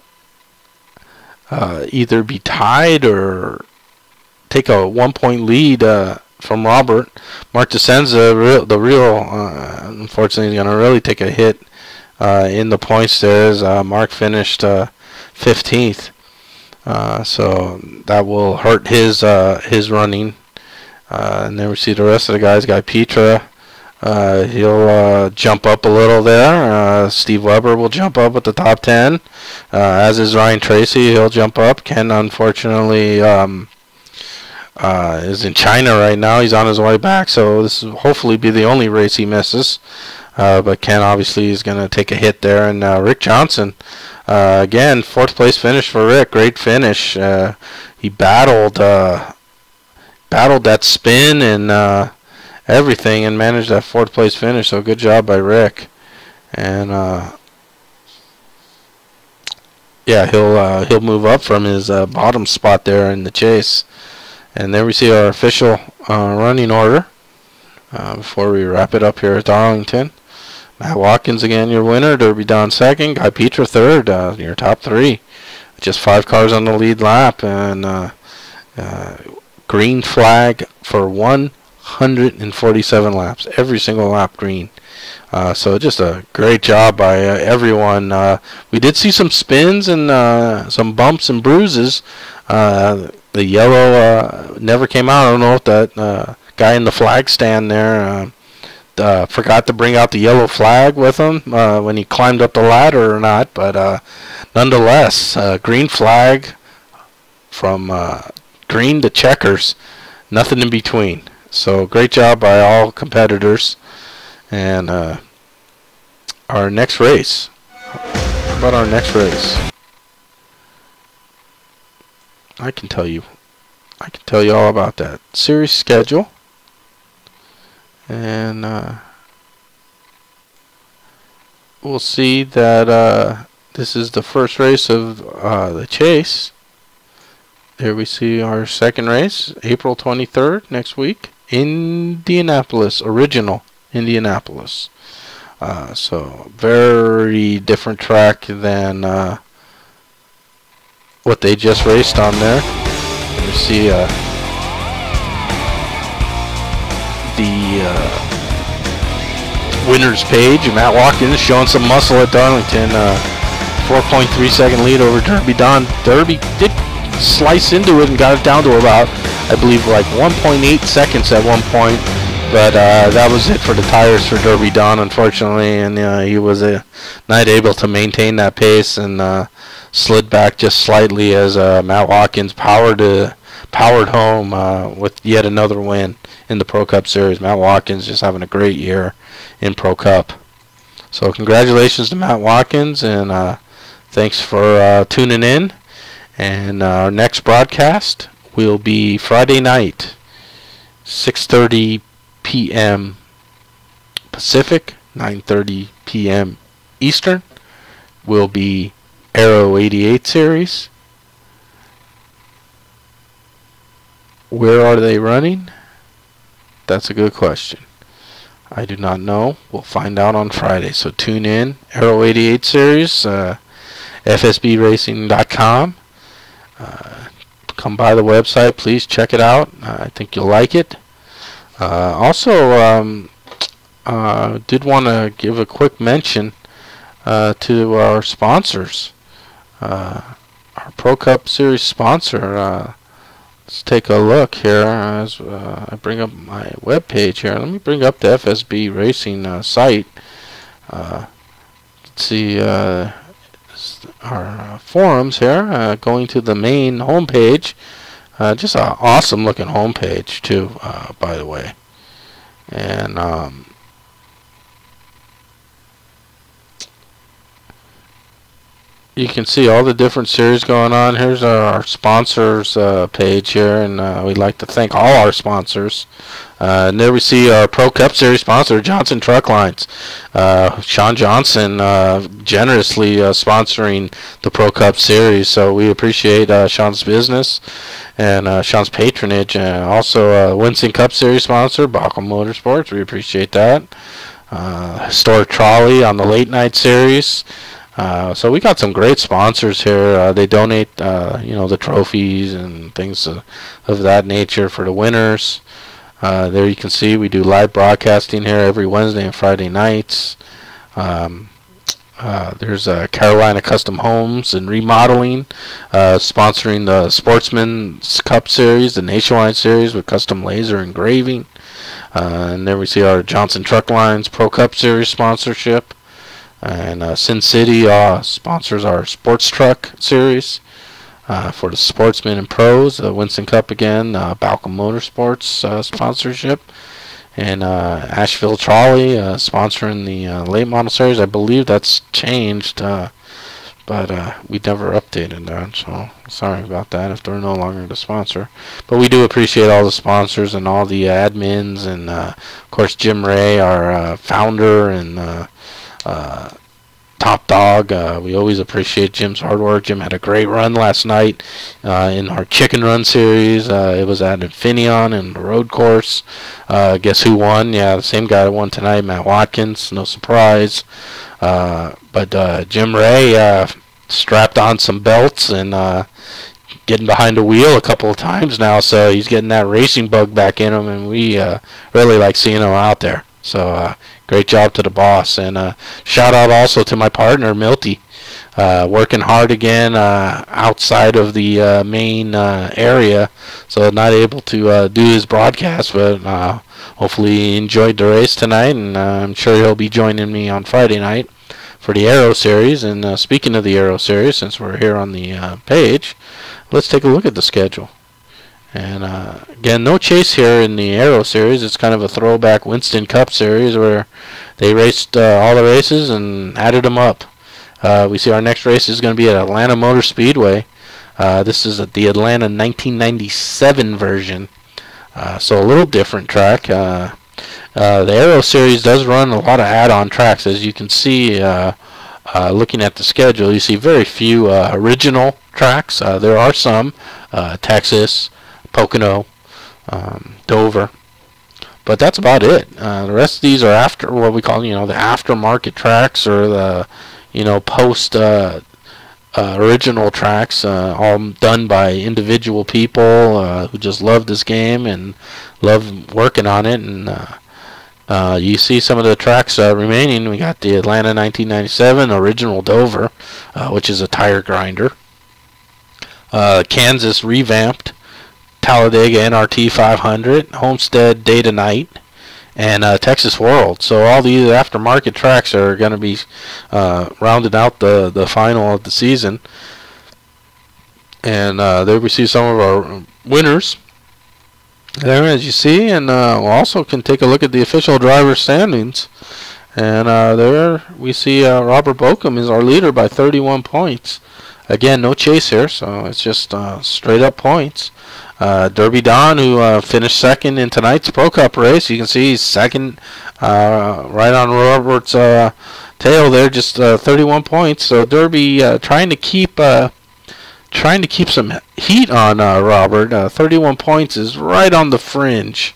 either be tied or take a 1-point lead from Robert. Mark DeSenza, unfortunately, is going to really take a hit in the points there, as Mark finished 15th. So that will hurt his running. And then we see the rest of the guys. Guy Petra, he'll jump up a little there. Steve Weber will jump up at the top 10. As is Ryan Tracy, he'll jump up. Ken, unfortunately, is in China right now. He's on his way back, so this will hopefully be the only race he misses. But Ken obviously is going to take a hit there. And Rick Johnson, again, 4th place finish for Rick. Great finish. He battled that spin and everything, and managed that 4th place finish. So good job by Rick. And yeah, he'll move up from his bottom spot there in the chase. And then we see our official running order before we wrap it up here at Darlington. Matt Watkins again, your winner. Derby Don second. Guy Petra third. Your top 3. Just 5 cars on the lead lap, and green flag for 147 laps. Every single lap green. So just a great job by everyone. We did see some spins and some bumps and bruises. The yellow never came out. I don't know if that guy in the flag stand there forgot to bring out the yellow flag with him when he climbed up the ladder or not, but nonetheless, green flag from green to checkers, nothing in between. So great job by all competitors. And our next race, how about our next race? I can tell you all about that. Series schedule. And we'll see that this is the first race of the chase. There we see our second race, April 23rd, next week, Indianapolis, original Indianapolis. So very different track than what they just raced on there. You see the winners page. Matt Watkins showing some muscle at Darlington. 4.3 second lead over Derby Don. Derby did slice into it and got it down to about, I believe, like 1.8 seconds at one point. But that was it for the tires for Derby Don, unfortunately, and he was not able to maintain that pace and slid back just slightly as Matt Watkins powered home with yet another win in the Pro Cup Series. Matt Watkins just having a great year in Pro Cup. So congratulations to Matt Watkins, and thanks for tuning in. And our next broadcast will be Friday night, 6:30 p.m. Pacific, 9:30 p.m. Eastern. Will be Aero 88 Series. Where are they running? That's a good question. I do not know. We'll find out on Friday. So tune in. Aero 88 Series, FSBRacing.com. Come by the website. Please check it out. I think you'll like it. Also, did want to give a quick mention to our sponsors. Our Pro Cup Series sponsor. Let's take a look here as I bring up my web page here. Let me bring up the FSB Racing site. Let's see our forums here. Going to the main homepage. Just an awesome looking homepage too, by the way. And You can see all the different series going on. Here's our sponsors page here, and we'd like to thank all our sponsors. And there we see our Pro Cup Series sponsor, Johnson Truck Lines. Sean Johnson generously sponsoring the Pro Cup Series, so we appreciate Sean's business and Sean's patronage. And also Winston Cup Series sponsor, Baucom Motorsports. We appreciate that. Historic Trolley on the Late Night Series. So we got some great sponsors here. They donate, the trophies and things of that nature for the winners. There you can see we do live broadcasting here every Wednesday and Friday nights. There's Carolina Custom Homes and Remodeling, sponsoring the Sportsman's Cup Series, the Nationwide Series with custom laser engraving. And there we see our Johnson Truck Lines Pro Cup Series sponsorship. And Sin City sponsors our Sports Truck Series for the Sportsmen and Pros. Winston Cup again, Baucom Motorsports sponsorship. And Asheville Trolley sponsoring the Late Model Series. I believe that's changed, but we never updated that, so sorry about that if they're no longer the sponsor. But we do appreciate all the sponsors and all the admins, and of course Jim Ray, our founder and top dog. We always appreciate Jim's hard work. Jim had a great run last night in our Chicken Run Series. It was at Infineon and the road course. Guess who won? Yeah, the same guy that won tonight, Matt Watkins. No surprise. But Jim Ray strapped on some belts and getting behind the wheel a couple of times now, so he's getting that racing bug back in him, and we really like seeing him out there. So great job to the boss, and shout out also to my partner Milty, working hard again outside of the main area, so not able to do his broadcast, but hopefully he enjoyed the race tonight, and I'm sure he'll be joining me on Friday night for the Aero Series. And speaking of the Aero Series, since we're here on the page, let's take a look at the schedule. And again, no chase here in the Aero Series. It's kind of a throwback Winston Cup Series where they raced all the races and added them up. We see our next race is going to be at Atlanta Motor Speedway. This is at the Atlanta 1997 version, so a little different track. The Aero Series does run a lot of add-on tracks, as you can see. Looking at the schedule, you see very few original tracks. There are some, Texas, Pocono, Dover, but that's about it. The rest of these are after what we call, the aftermarket tracks, or the, post original tracks, all done by individual people who just love this game and love working on it. And you see some of the tracks remaining. We got the Atlanta 1997 original Dover, which is a tire grinder. Kansas revamped, Talladega NRT 500, Homestead Day to Night, and Texas World. So all these aftermarket tracks are going to be rounded out the final of the season. And there we see some of our winners there, as you see, and we also can take a look at the official driver standings. And there we see Robert Baucom is our leader by 31 points. Again, no chase here, so it's just straight up points. Derby Don, who finished second in tonight's Pro Cup race. You can see he's second, right on Robert's tail there, just 31 points. So Derby trying to keep some heat on Robert. 31 points is right on the fringe.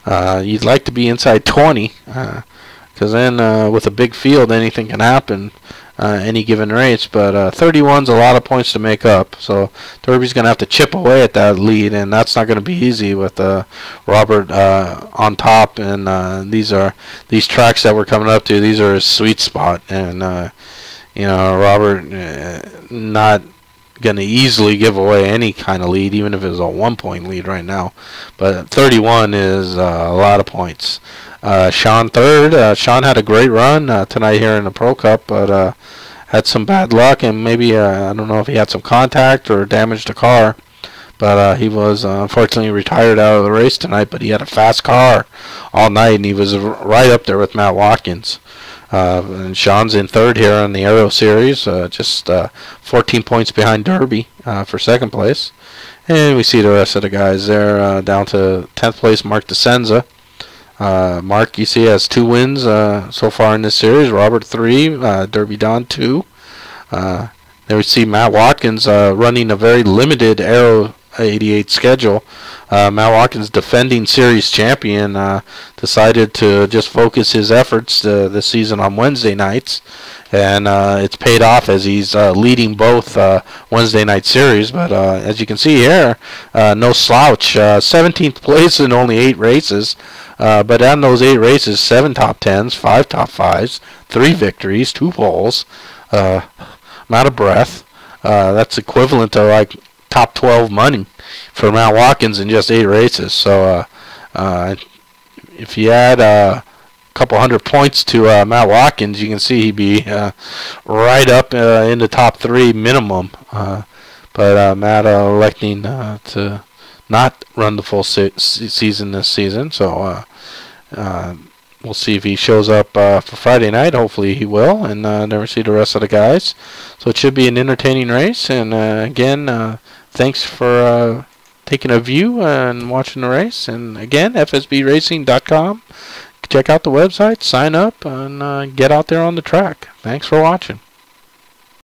You'd like to be inside 20, because then with a big field, anything can happen. Any given race, but 31's a lot of points to make up, so Derby's going to have to chip away at that lead, and that's not going to be easy with Robert on top. And these tracks that we're coming up to, these are his sweet spot, and Robert not going to easily give away any kind of lead, even if it was a 1-point lead right now, but 31 is a lot of points. Sean third. Sean had a great run tonight here in the Pro Cup, but had some bad luck, and maybe I don't know if he had some contact or damaged the car, but he was unfortunately retired out of the race tonight. But he had a fast car all night, and he was right up there with Matt Watkins. And Sean's in third here on the Aero Series, just 14 points behind Derby for second place. And we see the rest of the guys there down to 10th place, Mark DeSenza. Mark, you see, has 2 wins so far in this series. Robert 3, Derby Don 2. There we see Matt Watkins running a very limited Aero 88 schedule. Matt Watkins, defending series champion, decided to just focus his efforts this season on Wednesday nights, and it's paid off as he's leading both Wednesday night series. But as you can see here, no slouch, 17th place in only 8 races. But on those 8 races, 7 top 10s, 5 top 5s, 3 victories, 2 poles. I'm out of breath. That's equivalent to like top 12 money for Matt Watkins in just 8 races. So if you add a couple hundred points to Matt Watkins, you can see he'd be right up in the top 3 minimum. But Matt electing to not run the full season this season. So we'll see if he shows up for Friday night. Hopefully he will, and never see the rest of the guys. So it should be an entertaining race. And again, thanks for taking a view and watching the race. And again, FSBRacing.com. Check out the website, sign up, and get out there on the track. Thanks for watching.